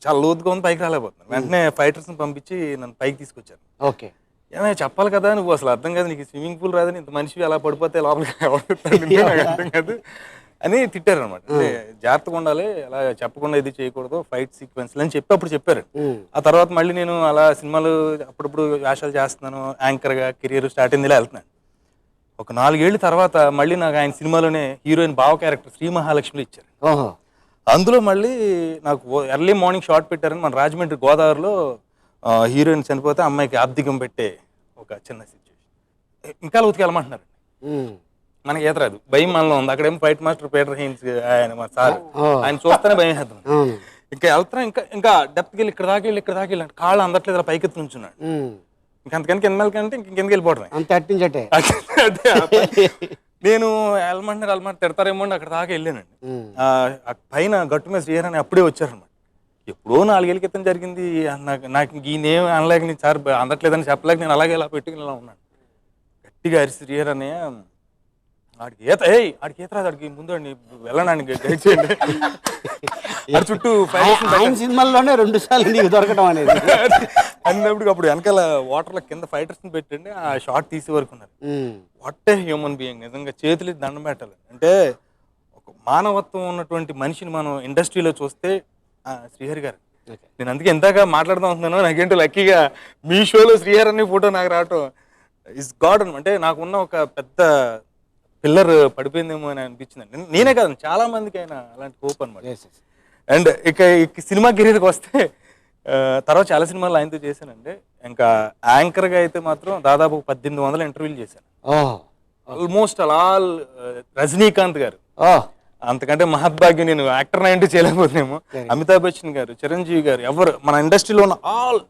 చాలా లోతుగా ఉంది, పైకి రాలేకపోతున్నాను. వెంటనే ఫైటర్స్ని పంపించి నన్ను పైకి తీసుకొచ్చారు. ఓకే, ఏమైనా చెప్పాలి కదా, నువ్వు అసలు అర్థం కాదు, నీకు స్విమ్మింగ్ పూల్ రాదని, ఇంత మనిషి అలా పడిపోతే లోపలికి అర్థం కాదు అని తిట్టారు అనమాట. అంటే జాగ్రత్తగా ఉండాలి, అలా చెప్పకుండా ఇది చేయకూడదు, ఫైట్ సీక్వెన్స్లు అని చెప్పి అప్పుడు చెప్పారు. ఆ తర్వాత మళ్ళీ నేను అలా సినిమాలు అప్పుడప్పుడు వేషాలు చేస్తున్నాను, యాంకర్గా కెరీర్ స్టార్ట్ అయింది, ఇలా వెళ్తున్నాను. ఒక 4 ఏళ్ళ తర్వాత మళ్ళీ నాకు ఆయన సినిమాలోనే హీరోయిన్ బావ క్యారెక్టర్ శ్రీ మహాలక్ష్మిలో ఇచ్చారు. అందులో మళ్ళీ నాకు ఎర్లీ మార్నింగ్ షాట్ పెట్టారని మన రాజమండ్రి గోదావరిలో హీరోయిన్ చనిపోతే అమ్మాయికి ఆర్థికం పెట్టే ఒక చిన్న సిచ్యువేషన్. ఇంకా లోతుకి వెళ్ళమంటున్నారు. మనకి ఈత రాదు, భయం మనలో ఉంది. అక్కడేమో ఫైట్ మాస్టర్ పీటర్ హెయిన్స్ ఆయన మా సార్, ఆయన చూస్తేనే భయం వేద్దాం. ఇంకా వెళ్తున్నా, ఇంకా డెప్త్కి వెళ్ళి ఇక్కడ దాకా వెళ్ళి అంటే కాళ్ళు అందట్లేదు, అలా పైకెత్తి నుంచున్నాడు. ఇంకంతకని కింద వెళ్ళకంటే కిందకి వెళ్ళిపోవడమే. నేను వెళ్ళమంటారు తిడతారేమో అని అక్కడ దాకా వెళ్ళానండి. పైన గట్టు మీద శ్రీహర్ అని అప్పుడే వచ్చారనమాట. ఎప్పుడో 4 ఏళ్ళ క్రితం జరిగింది. నాకు ఈయనేం అనలేక, నేను సార్ అందట్లేదని చెప్పలేక నేను అలాగే ఇలా పెట్టుకుని ఇలా ఉన్నాను. గట్టిగా అరిసి శ్రీహర్ అనే ఆడికి ఈత రాదు, ఆడికి ముందు వెళ్ళడానికి గైడ్ చేయండి. అది చుట్టూ సినిమాల్లోనే 2 సార్లు నీకు దొరకడం అనేది అన్నప్పుడు అప్పుడు వెనకాల వాటర్లో కింద ఫైటర్స్ ని పెట్టండి, ఆ షాట్ తీసే వరకు ఉన్నారు. వాట్ ఏ హ్యూమన్ బీయింగ్, నిజంగా చేతులు దండం పెట్టాలి. అంటే ఒక మానవత్వం ఉన్నటువంటి మనిషిని మనం ఇండస్ట్రీలో చూస్తే శ్రీహరి గారు. నేను అందుకే ఎంతగా మాట్లాడుతూ ఉంటున్నాను, నాకేంటో లక్కీగా మీ షోలో శ్రీహర్ అనే ఫోటో నాకు రావటం ఇస్ గాడ్. అంటే నాకున్న ఒక పెద్ద పిల్లర్ పడిపోయిందేమో అని అనిపించింది. నేనే కాదు, చాలా మందికి అయినా అలాంటి హోప్ అనమాట. అండ్ ఇక సినిమా కెరీర్కి వస్తే తర్వాత చాలా సినిమాలు ఆయనతో చేశానండి. ఇంకా యాంకర్గా అయితే మాత్రం దాదాపు 1800 ఇంటర్వ్యూలు చేశాను. ఆల్మోస్ట్ ఆల్ రజనీకాంత్ గారు, అంతకంటే మహద్భాగ్యం నేను యాక్టర్ అంటూ చేయలేకపోతున్నాము. అమితాబ్ బచ్చన్ గారు, చిరంజీవి గారు, ఎవరు మన ఇండస్ట్రీలో ఉన్న ఆల్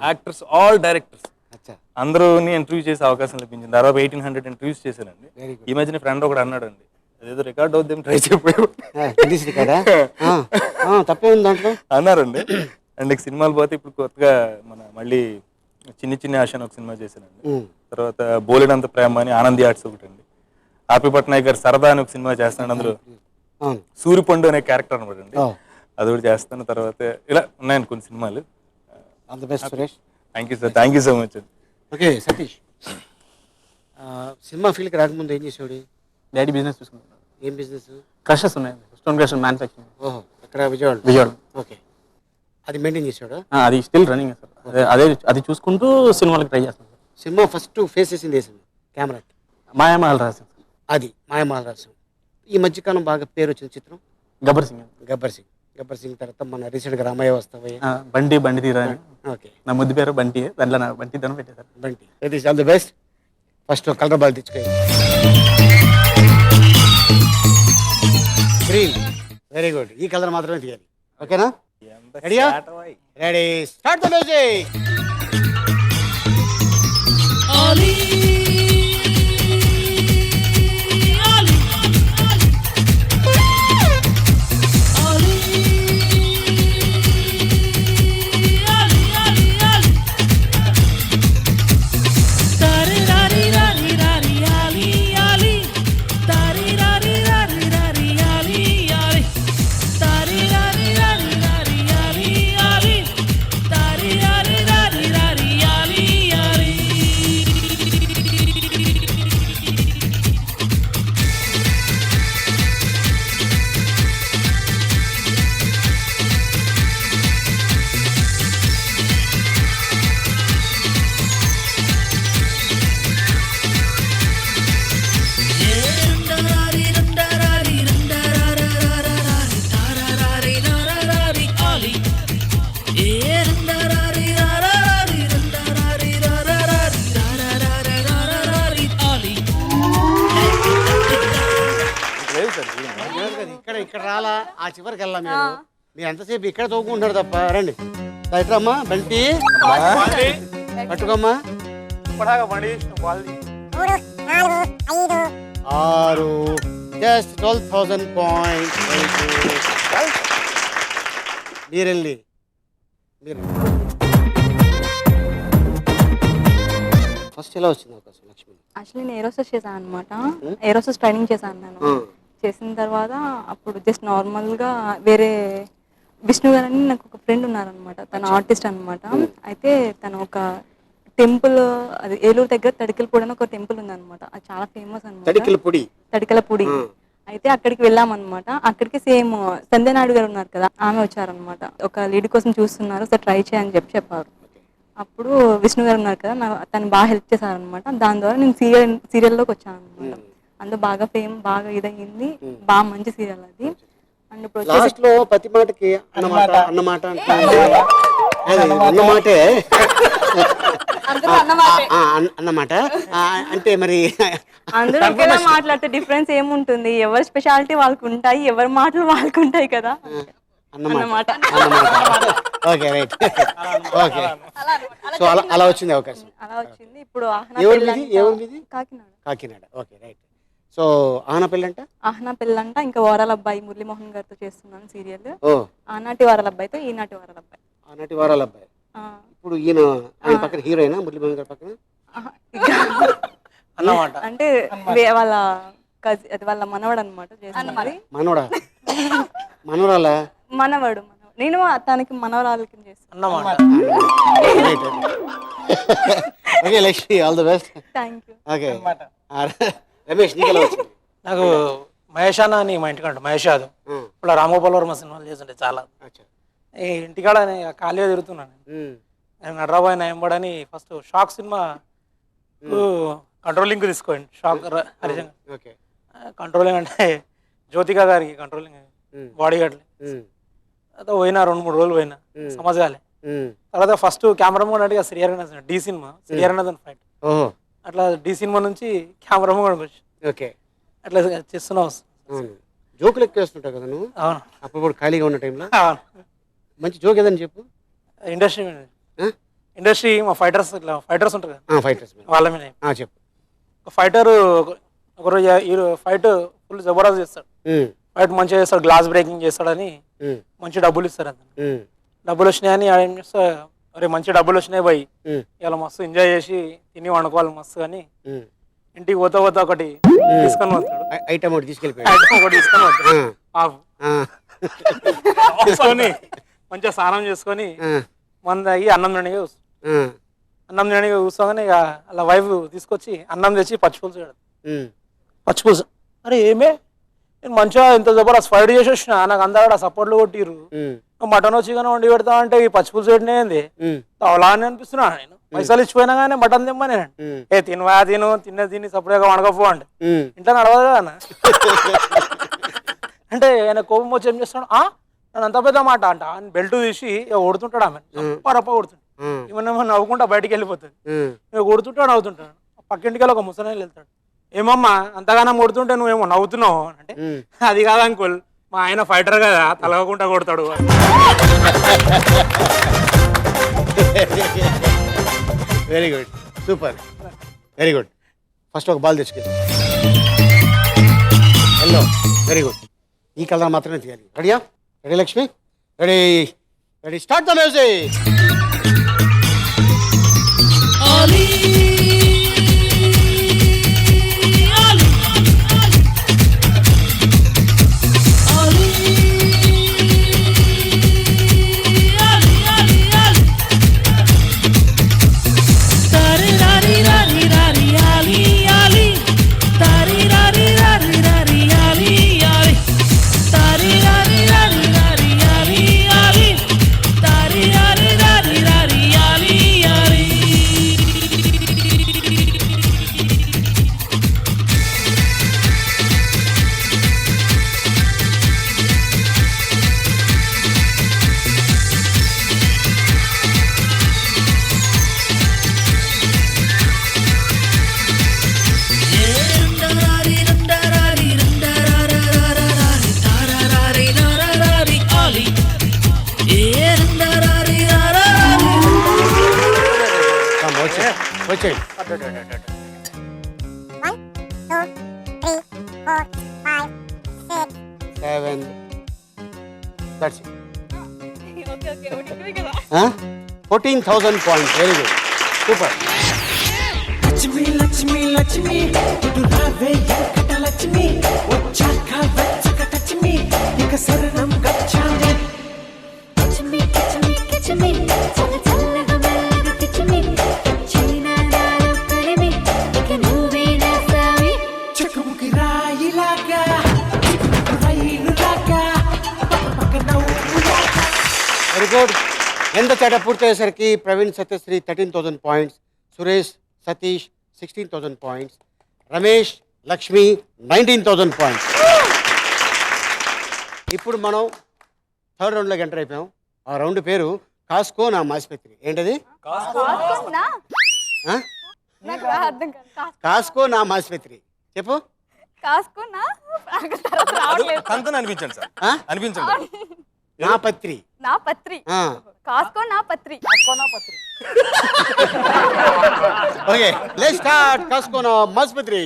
యాక్టర్స్, ఆల్ డైరెక్టర్స్ అందరూని ఇంటర్వ్యూ చేసే అవకాశం లభించింది. దాదాపు 1800 ఇంటర్వ్యూస్ చేశానండి. ఈ మధ్యన ఫ్రెండ్ ఒకటి అన్నాడు అండి, అదేదో రికార్డ్ అవుద్దేమో ట్రై చెప్పారు అన్నారండి. అండ్ సినిమాలు పోతే ఇప్పుడు కొత్తగా మన మళ్ళీ చిన్ని ఆశ అని ఒక సినిమా చేశానండి. తర్వాత బోలెడంత ప్రేమ అని ఆనంది ఆర్ట్స్ ఒకటి అండి. ఆపి పట్నాయక్ గారు సరదా అని ఒక సినిమా చేస్తున్నాడు, అందులో సూర్యపండు అనే క్యారెక్టర్ అనమాట అండి, అది కూడా చేస్తాను. తర్వాత ఇలా ఉన్నాయండి కొన్ని సినిమాలు. Thank you sir, thank you so much. Okay Satish, cinema ఫీల్డ్కి రాకముందు ఏం చేసేవాడు? డాడీ బిజినెస్ చూసుకుంటున్నాను. ఏం బిజినెస్? క్రషెస్ ఉన్నాయి, స్టోన్ క్రషర్ మ్యానుఫ్యాక్చరింగ్. ఓహో, అక్కడ విజయవాడ. ఓకే, అది మెయింటైన్ చేసాడు? అది స్టిల్ రన్నింగ్ సార్. అది చూసుకుంటూ సినిమాలకు ట్రై చేస్తాను. సినిమా ఫస్ట్ ఫేస్ చేసింది వేసింది కెమెరాకి మాయామహల్ రహస్యం. అది మాయామహల్ రహస్యం. ఈ మధ్యకాలం బాగా పేరు వచ్చిన చిత్రం గబ్బర్ సింగ్. గబ్బర్ సింగ్ తర్వాత మన రీసెంట్గా రామయ్య వస్తావయ్య, బండి తీరా. ఓకే, నా ముద్దు పేరు బంటి, దాంట్లో నా బంటి ధనం పెట్టేశారు. బంటి. ఇది all the best. First colour ball తెచ్చుకో. Green, very good. ఈ కలర్ మాత్రమే తీయాలి, ఓకేనా? Ready, start the music. ఇక్కడ రాలా ఆ చివరికి వెళ్ళాం మీరు ఎంతసేపు ఇక్కడ తోకుంటారు తప్ప రండి అమ్మా బంటి పట్టుకోమ్మా 6 జస్ట్ 12,000 పాయింట్స్ మీరెళ్ళి మీరు ఫస్ట్ ఎలా వచ్చింది అవకాశం లక్ష్మి యాక్చువల్లీ నేను ఏరోసెస్ చేశాను అనమాట ఏరోసెస్ ట్రైనింగ్ చేశాను నేను చేసిన తర్వాత అప్పుడు జస్ట్ నార్మల్గా వేరే విష్ణు గారు అని నాకు ఒక ఫ్రెండ్ ఉన్నారనమాట తన ఆర్టిస్ట్ అనమాట అయితే తను ఒక టెంపుల్ అది ఏలూరు దగ్గర తడికలపూడి అని ఒక టెంపుల్ ఉందన్నమాట అది చాలా ఫేమస్ అనమాట తడికలపూడి అయితే అక్కడికి వెళ్ళామన్నమాట అక్కడికి సేమ్ సంధ్యనాయుడు గారు ఉన్నారు కదా ఆమె వచ్చారనమాట ఒక లీడ్ కోసం చూస్తున్నారు సో ట్రై చేయని చెప్పారు అప్పుడు విష్ణు గారు ఉన్నారు కదా తను బాగా హెల్ప్ చేశారనమాట దాని ద్వారా నేను సీరియల్లోకి వచ్చాను అనమాట అందులో బాగా ఫేమ్ బాగా ఇదయింది బాగా మంచి సీరియల్ అది అండ్ ఇప్పుడు లాస్ట్ లో ప్రతి మాటకి అన్నమాట అన్నమాట అంటే మరి అందరూ ఒకేలా మాట్లాడితే డిఫరెన్స్ ఏముంటుంది ఎవరి స్పెషాలిటీ వాళ్ళకు ఉంటాయి ఎవరి మాటలు వాళ్ళకు ఉంటాయి కదా అన్నమాట ఓకే రైట్ ఓకే సో అలా వచ్చింది అవకాశం అలా వచ్చింది ఇప్పుడు కాకినాడ ఓకే రైట్ సో ఆహనా పెళ్ళంట ఇంకా వారాల అబ్బాయి మురళీమోహన్ గారితో చేస్తున్నాను సీరియల్ ఆనాటి వారాల అబ్బాయితో ఈనాటి వారాల అబ్బాయి ఇప్పుడు ఈయన ఆయన పక్కన హీరోయినా మురళీమోహన్ గారి పక్కన అంటే వాళ్ళ వాళ్ళ మనవడు అనమాట చేస్తున్నది మనవడు నేను తనకి మనవరాలకి చేస్తాను okay Lakshmi all the best thank you okay Ramesh నీకెలా వచ్చింది నాకు మహేష్ అన్న అని మా ఇంటికంట మహేష్ యాదవ్ ఇప్పుడు రామగోపాల్ వర్మ సినిమాలు చేస్తుంటే చాలా ఈ ఇంటికాడ ఖాళీగా తిరుగుతున్నాను నేను నడ్రాబాయ్ నయంబడని ఫస్ట్ షాక్ సినిమా కంట్రోలింగ్ తీసుకోండి షాక్ హరిశంకర్ కంట్రోలింగ్ అంటే జ్యోతిక గారికి కంట్రోలింగ్ బాడీ గార్డ్లే పోయినా 2-3 రోజులు పోయినా సమాజాలే తర్వాత ఫస్ట్ కెమెరామన్ అంటే శ్రీహరణ డి సినిమా శ్రీహరణదన్ ఫైట్ అట్లా డి సినిమా నుంచి కెమెరామన్ వచ్చి అట్లా చేస్తున్నావు జోకులు ఎక్కువ వేస్తుంటావు కదా నువ్వు అవును అప్పుడు ఖాళీగా ఉన్న టైంలో మంచి జోక్ ఏదని చెప్పు ఇండస్ట్రీ మా ఫైటర్స్ ఉంటారు కదా ఫైటర్స్ వాళ్ళ మీద చెప్పు ఫైటర్ ఒకరోజు ఫైట్ ఫుల్ జబర్దస్త్ చేస్తాడు ఫైట్ మంచిగా చేస్తాడు గ్లాస్ బ్రేకింగ్ చేస్తాడని మంచి డబ్బులు ఇస్తారు అతను డబ్బులు వచ్చినాయని ఏం చేస్తా అరే మంచి డబ్బులు వచ్చినాయి పోయి ఇలా మస్తు ఎంజాయ్ చేసి తిని వండుకోవాలి మస్తు అని ఇంటికి పోతా ఒకటి తీసుకొని వస్తాడు ఐటమ్ ఒకటి తీసుకొని వస్తాడు తీసుకొని మంచిగా స్నానం చేసుకొని మన తాగి అన్నం తినడానికి కూర్చోగానే ఇక అలా వైఫ్ తీసుకొచ్చి అన్నం తెచ్చి పచ్చిపులుసు అరే ఏమే నేను మంచిగా ఇంత జబర్దస్త్ ఫైట్ చేసి వచ్చిన నాకు అందరూ సపోర్ట్లు కొట్టిర్రు మటన్ చికెన్ వండి పెడతా అంటే ఈ పచ్చిపులుసు పెట్టినేది అలా అని అనిపిస్తున్నా నేను పైసలు ఇచ్చిపోయినా కానీ మటన్ తిమ్మని తిని సపరేట్గా వండకపో అంటే ఇంట్లో నడవదు కదా అంటే ఆయన కోపం వచ్చి ఏం చేస్తాడు నన్ను అంత పెద్ద మాట అంట ఆయన బెల్ట్ తీసి కొడుతుంటాడు ఆమె రప్ప కొడుతుంటాడు ఏమన్నా నవ్వుకుంటా బయటికి వెళ్ళిపోతుంది కొడుతుంటాడు నవ్వుతుంటాడు పక్కింటికి వెళ్ళి ఒక ముసలి వెళ్తాడు ఏమమ్మా అంతగానో కొడుతుంటే నువ్వేమో నవ్వుతున్నావు అంటే అది కాదు అంకుల్ మా ఆయన ఫైటర్ కదా తలగకుండా కొడతాడు very good super very good first ఒక బాల్ తెచ్చుకెళ్ళి హలో వెరీ గుడ్ ఈ కలర్ మాత్రమే తీయాలి రెడీయా ready Lakshmi ready start the music వచ్చేయండి. 7 that's 14,000 points. Very good, super. Lakshmi Lakshmi Lakshmi ఇటు రావే వెంకట లక్ష్మి వచ్చాక వచ్చక లక్ష్మి ఇక శరణం గచ్చామి లక్ష్మి లక్ష్మి లక్ష్మి చల్ల చల్లగా మెల్లగా లక్ష్మి చైనా నాలో కలిమి ఇక నువ్వే నా స్వామి చెక్కుముకి రాయిలాగా రైలులాగా పక్క నవ్వులాగా. Very good. ఎంత చేట పూర్తి అయ్యేసరికి Praveen Satyasri 13,000 points, Suresh Satish 16,000 points, Ramesh Lakshmi 19,000 points. ఇప్పుడు మనం థర్డ్ రౌండ్లోకి ఎంటర్ అయిపోయాం. ఆ రౌండ్ పేరు కాస్కో నా మాస్పత్రి. ఏంటది? కాస్కోనా? ఆ? నాకు అర్థం కాదు. కాస్కో నా మాస్పత్రి చెప్పు. కాస్కోనా? తర్వాత రావట్లేదు. కంతన అనిపించండి సార్, ఆ? అనిపించండి. నా పత్రి. నా పత్రి. ఆ. కాస్కో నా పత్రి. ఓకే, లెట్స్ స్టార్ట్ కాస్కో నా మాస్పత్రి.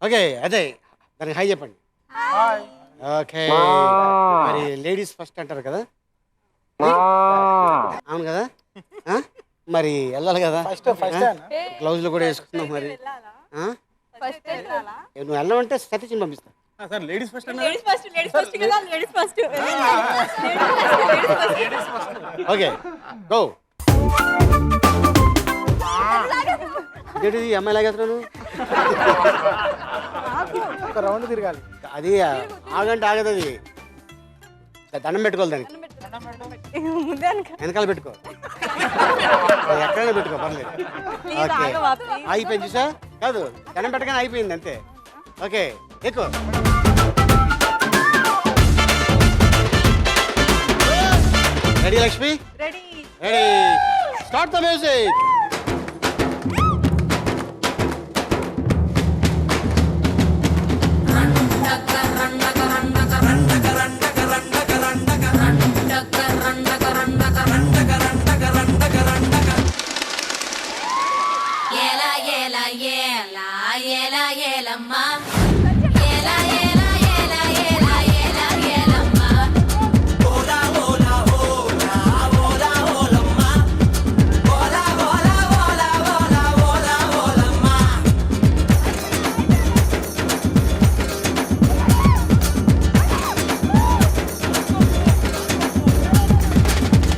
ఓకే, అదే దానికి హై చెప్పండి. ఓకే, మరి లేడీస్ ఫస్ట్ అంటారు కదా, అవును కదా? ఆ? మరి వెళ్ళాలి కదా, గ్లౌజులు కూడా వేసుకుందాం మరి. ఆ? ఫస్ట్ నువ్వు వెళ్ళమంటే సతీష్ని పంపిస్తా. Sir ladies first okay, go. ఏంటిది అమ్మాయి లాగేస్తున్నాను? ఒక రౌండ్ తిరగాలి. అది ఆగంటే ఆగదు, అది దండం పెట్టుకోవాలి దానికి. వెనకాల పెట్టుకో, ఎక్కడైనా పెట్టుకో, పర్లేదు. ఓకే, అయిపోయింది చూసా? కాదు, దండం పెట్టగానే అయిపోయింది అంతే. ఓకే, ఎక్కువ. Ready Lakshmi? Ready. Start the music. ఏలా ఏలా ఏలా ఏలా ఏలమ్మా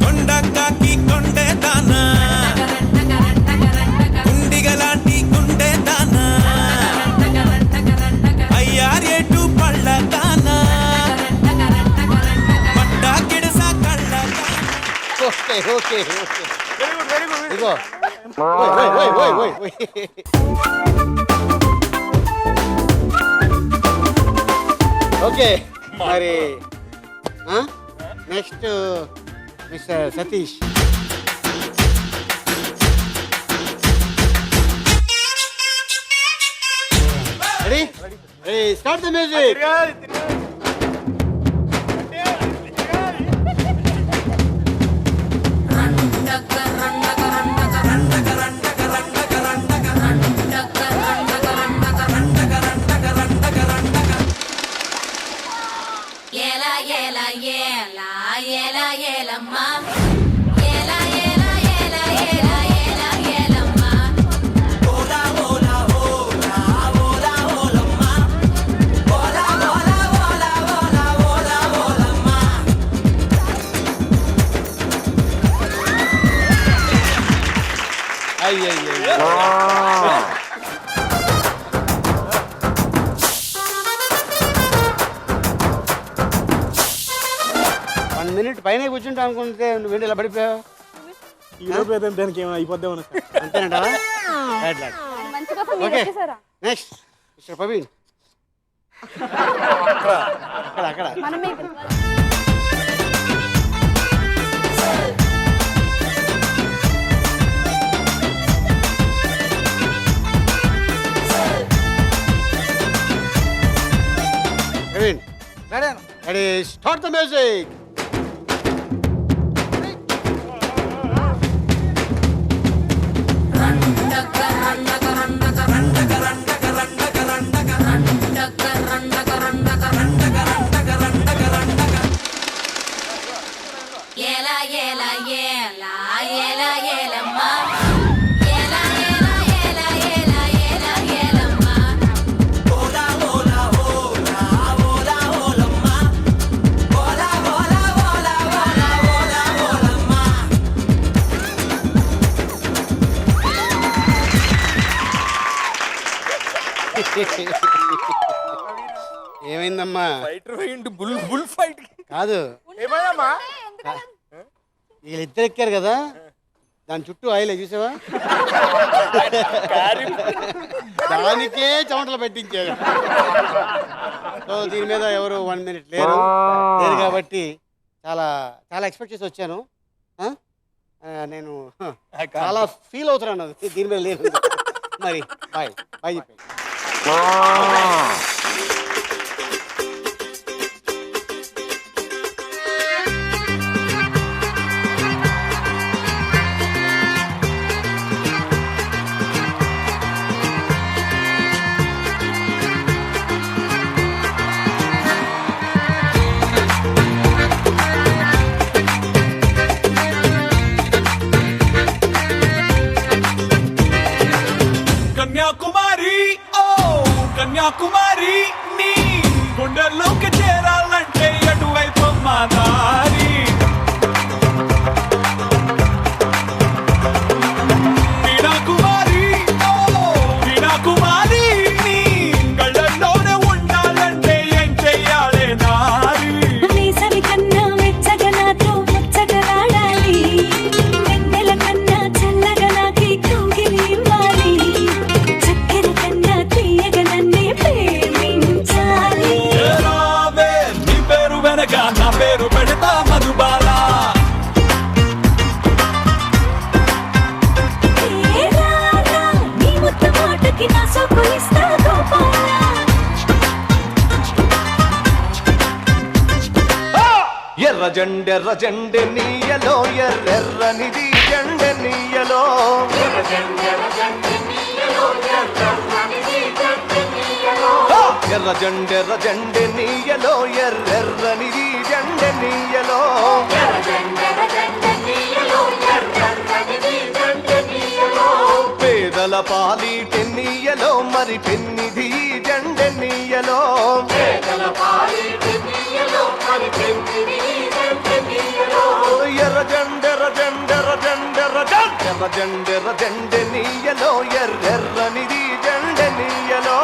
కొండకాకి కొండే దానా గుండిగలాంటి గుండె దానా అయ్యారేటు పళ్ళ దానా పట్టా కిడసా కళ్ళ ఓకే ఓకే ఓకే, ఇగో. ఓకే, మరి next mister Satish. Ready? Ready, start the music. ఏలా ఏలా ఏలా ఏలా ఏలమ్మా అయ్యయ్యో, 1 minute పైన కూర్చుంటా అనుకుంటే నువ్వు వెళ్ళి ఇలా పడిపోయావు. దానికి ఏమైనా అయిపోద్దామని. అంతేనంటావా? మంచిగా మీరు ఓకే, వచ్చేసారా? Next mister Praveen. అక్కడ అక్కడ మనమే Praveen. Ready, start the music. ఏమైందమ్మా? ఫైటర్ బుల్ ఫైట్ కాదు, వీళ్ళిద్దరు ఎక్కారు కదా, దాని చుట్టూ ఆయిల్ చూసావా? దానికే చెమటలు పెట్టించారు. సో దీని మీద ఎవరు 1 minute లేరు కాబట్టి చాలా చాలా ఎక్స్పెక్ట్ చేసి వచ్చాను. నేను చాలా ఫీల్ అవుతున్నాను దీని మీద లేదు. మరి బాయ్ బాయ్ చెప్పండి. కన్యాకుమారి ఓ కన్యాకుమారి నీ గుండెల్లోకి చేరాలంటే అటువైపు మా దారి. వీణాకుమారి ఓ వీణాకుమారి నీ కళ్ళల్లోనే ఉండాలంటే ఏం చెయ్యాలే నారి. వేసవి కన్నా వెచ్చగా నాతో ముచ్చటలాడాలి, వెన్నెల కన్నా చల్లగా నాకి కౌగిలి ఇవ్వాలి, చక్కెర కన్నా తీయగా నన్నే ప్రేమించాలి. రావే నీ పేరు వెనక నా పేరు పెడతా మధుబాల. ఏ రారా నీ ముద్దు మాటకి నా సోకులిస్తా గోపాల. ఎర్ర జెండె నీయలో ఎర్రెర్రనిది జెండె నీయలో. ఎర్ర జెండె నీయలో ఎర్రెర్రనిది జెండె నీయలో. పేదల పాలి టెన్నీయలో మరి పెన్నిధి జెండె నీయలో. ఎర్ర జెండె నీయలో ఎర్రెర్రనిది జెండె నీయలో.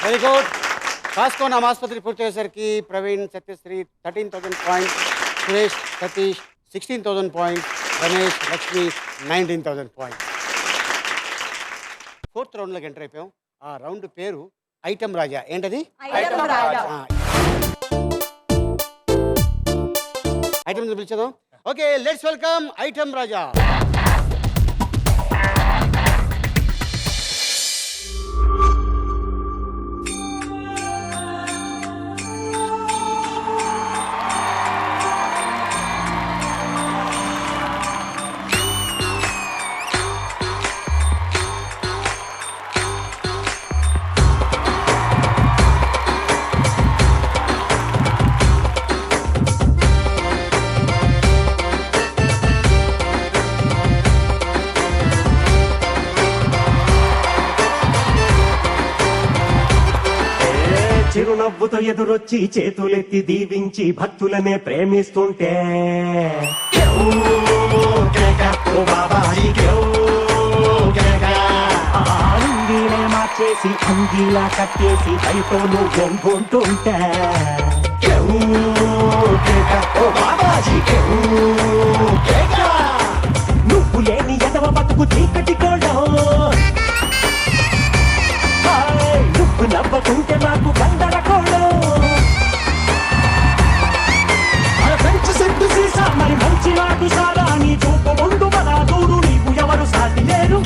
Very good. కాస్కో నామ ఆసుపత్రి పూర్తి అయ్యేసరికి Praveen Satyasri 13,000 points, Suresh Satish 16,000 points, Ganesh Lakshmi 19,000 points. 4th రౌండ్లోకి ఎంటర్ అయిపోయాం. ఆ రౌండ్ పేరు ఐటమ్ రాజా. ఏంటది? ఐటమ్ పిలిచేద్దాం. Okay, let's welcome item Raja. చిరునవ్వుతో ఎదురొచ్చి చేతులెత్తి దీవించి భక్తులనే ప్రేమిస్తుంటే అంగీలే మార్చేసి అంగీలా కట్టేసి బయటో నువ్వు గొంగుంటుంటే నువ్వు లేని ఎదవ బతుకు చీకటి కోడం, నువ్వు నవ్వకుంటే మాకు గందరగోళం. పెంచు సెట్టు సీసా మరి మంచి నాటు సారా నీ చూపు ముందు మన దూరు నీవు ఎవరు సాటి లేరు.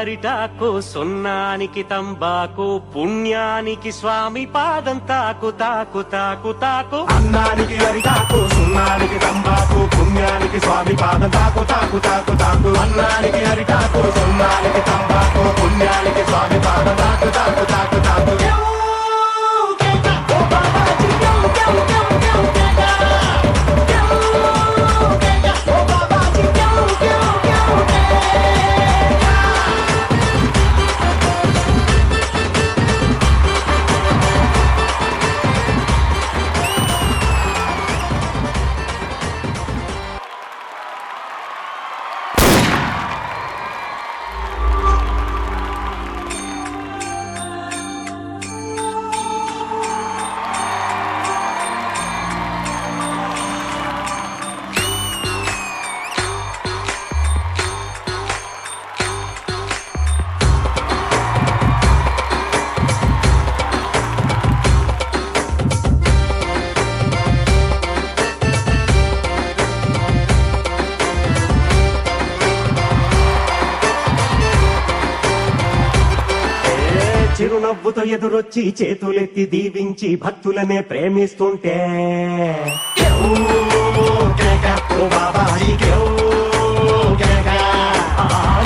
అరిటాకు సున్నానికి తంబాకు పుణ్యానికి స్వామి పాదం తాకు తాకు తాకు తాకు అన్నానికి అరిటాకు సున్నానికి తంబాకు పుణ్యానికి స్వామి పాదం తాకు తాకు తాకు తాకు అన్నానికి అరిటాకు సున్నానికి తంబాకు పుణ్యానికి స్వామి పాదం తాకు తాకు తాకు తాకు చిరునవ్వుతో ఎదురొచ్చి చేతులెత్తి దీవించి భక్తులనే ప్రేమిస్తుంటే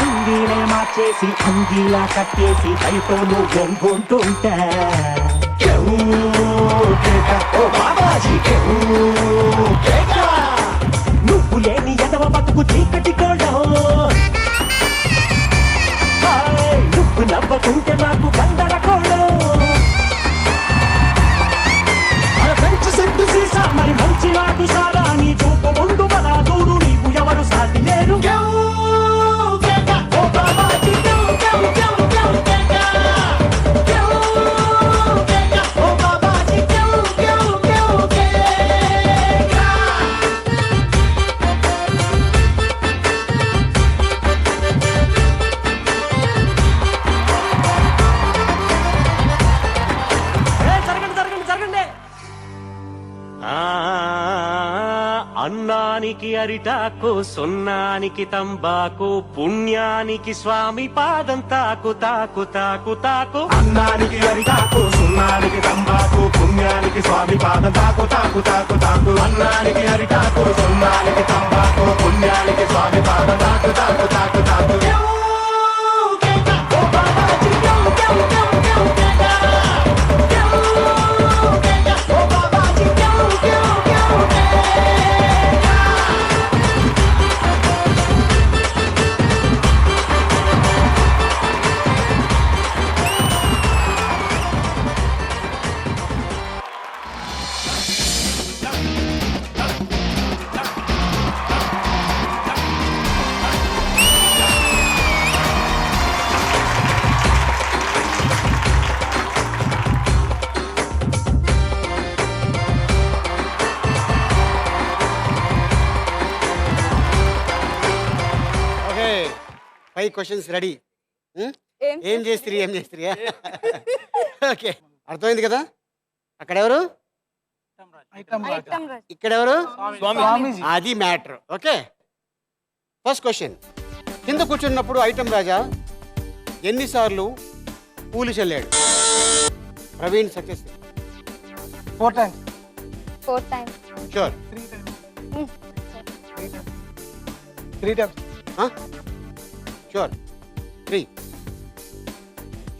అంగీలే మార్చేసి అంగీలా కట్టేసి పైతో నువ్వు గొంగుంటుంటే నువ్వు లేని ఎదవ బతుకు చీకటి కోడం నువ్వు నవ్వకుంటే నాకు గందరగోళం పెంచు సెట్టు సీసా మరి మంచి నాటు సారా నీ చూపు ముందు మన దూరు నీవు ఎవరు సాటి లేరు అన్నానికి అరిటాకు సున్నానికి తంబాకు పుణ్యానికి స్వామి పాదం తాకు తాకు తాకు తాకు అన్నానికి అరిటాకు సున్నానికి తంబాకు పుణ్యానికి స్వామి పాదం తాకు తాకు తాకు తాకు అన్నానికి అరిటాకు సున్నానికి తంబాకు పుణ్యానికి స్వామి పాదం తాకు తాకు తాకు తాకు ఫైవ్ క్వశ్చన్స్ రెడీ. ఏం చేస్త్రీ ఓకే, అర్థమైంది కదా? అక్కడెవరు, ఇక్కడెవరు? అది మ్యాటర్. Okay, first question. కింద కూర్చున్నప్పుడు ఐటమ్ రాజా ఎన్నిసార్లు పూలు చల్లాడు? Praveen Satyasri 4 times. 4 times. Sure? 3 times. Sure? 3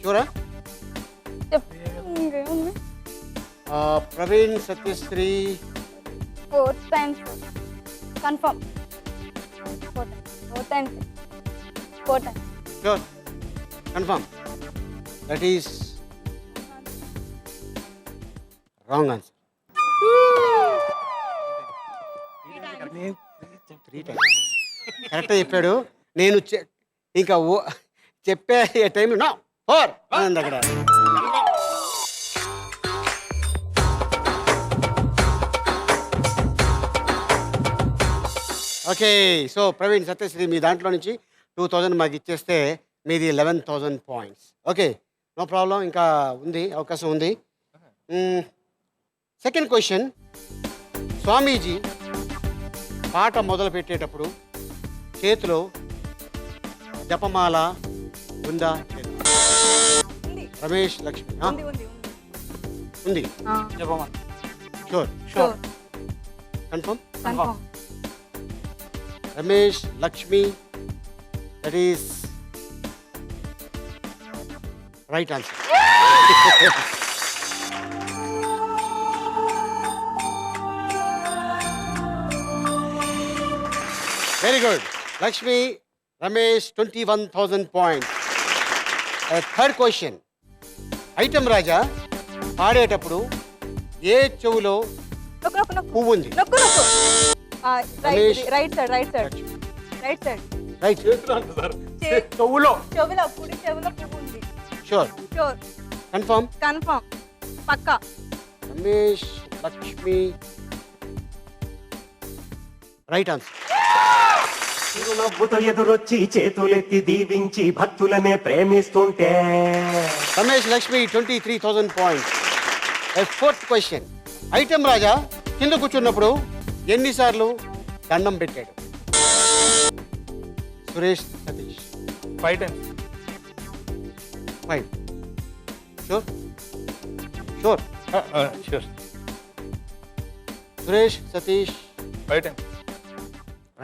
షూరా? Praveen Satyasri 4 times. Confirm. 4 times. 4 times. Sure. Confirm. That is wrong answer. 3 times. కరెక్ట్గా చెప్పాడు. నేను ఇంకా చెప్పే టైంలో నా 4 అంది అక్కడ. ఓకే, సో ప్రవీణ్ సత్యశ్రీ మీ దాంట్లో నుంచి 2000 మాకు ఇచ్చేస్తే మీది 11,000 పాయింట్స్. ఓకే, నో ప్రాబ్లం, ఇంకా ఉంది, అవకాశం ఉంది. Second question. స్వామీజీ పాట మొదలు పెట్టేటప్పుడు చేతిలో జపమాల ఉందా లేదా? రమేష్ లక్ష్మి ఉంది. చెప్పమా. Sure sure confirm. Confirm. Ramesh Lakshmi, that is right answer. Very good. Lakshmi, Ramesh 21,000 points. Third question. Item Raja పాడేటప్పుడు ఏ చెవులో నొక్కు నొక్కు నొక్కు పువ్వు ఉంది? నొక్కు నొక్కు. Ramesh. Right side right side right side. Right. చెవులో. చెవిలో కుడి చెవిలో పువ్వు ఉంది. Sure sure confirm. కన్ఫర్మ్ పక్కా. Ramesh Lakshmi right answer. చిరునవ్వుతో ఎదురొచ్చి చేతులెత్తి దీవించి భక్తులనే ప్రేమిస్తుంటే Ramesh Lakshmi 23,000 points. Fourth question. Item Raja కింద కూర్చున్నప్పుడు ఎన్నిసార్లు దండం పెట్టాడు? Suresh Satish. 5 times. 5. Sure sure. Sure. Suresh Satish 5 times.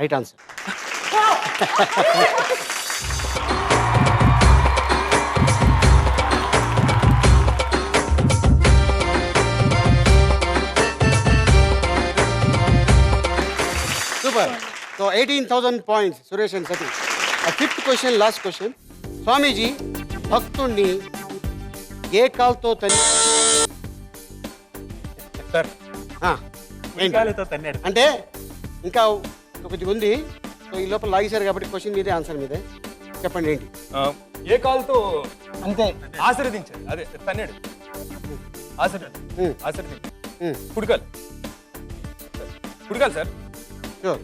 Right answer. Super. So 18,000 points Suresh and Satish. Fifth question, last question. స్వామీజీ భక్తుణ్ణి ఏ కాల్తో తన్ని? సార్ ఏంటి? తన్నాడు. అంటే ఇంకా ఒకటి ఉంది. సో ఈ లోపల లాగేశారు కాబట్టి క్వశ్చన్ మీదే ఆన్సర్ మీదే. చెప్పండి ఏంటి? ఏ కాల్తో అంతే. ఆశీర్వదించాడు, అదే తన్నాడు. ఆశీర్వదించాడు. కుడికాలు. కుడికాలు sir. Sure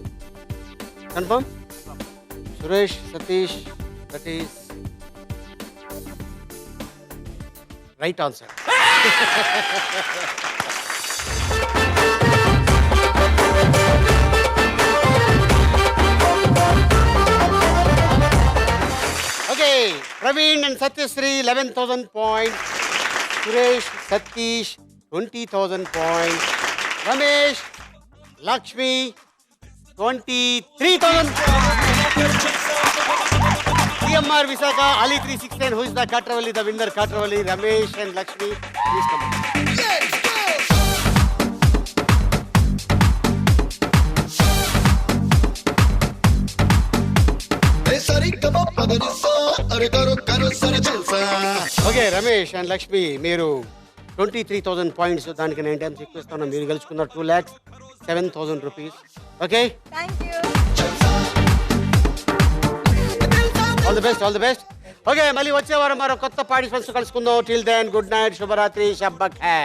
confirm. Suresh Satish, that is right answer. Okay, Praveen and Satyasri 11,000 points. Suresh Satish 20,000 points. Ramesh Lakshmi 23,000. CMR Visakha, Ali 369, who is the Katravali, the winner Katravali, Ramesh and Lakshmi, please come. Okay, Ramesh and Lakshmi మీరు 23,000 పాయింట్స్. దానికి 9 times ఎక్కువ ఇస్తాను. మీరు గెలుచుకున్నారు 2,07,000 rupees. Okay, thank you. All the best, all the best. Okay, మళ్ళీ వచ్చే వారం మరో కొత్త పార్టిసిపెంట్స్ కలుసుకుందాం. టిల్ దెన్ గుడ్ నైట్, శుభరాత్రి, షబ్బక్ హై.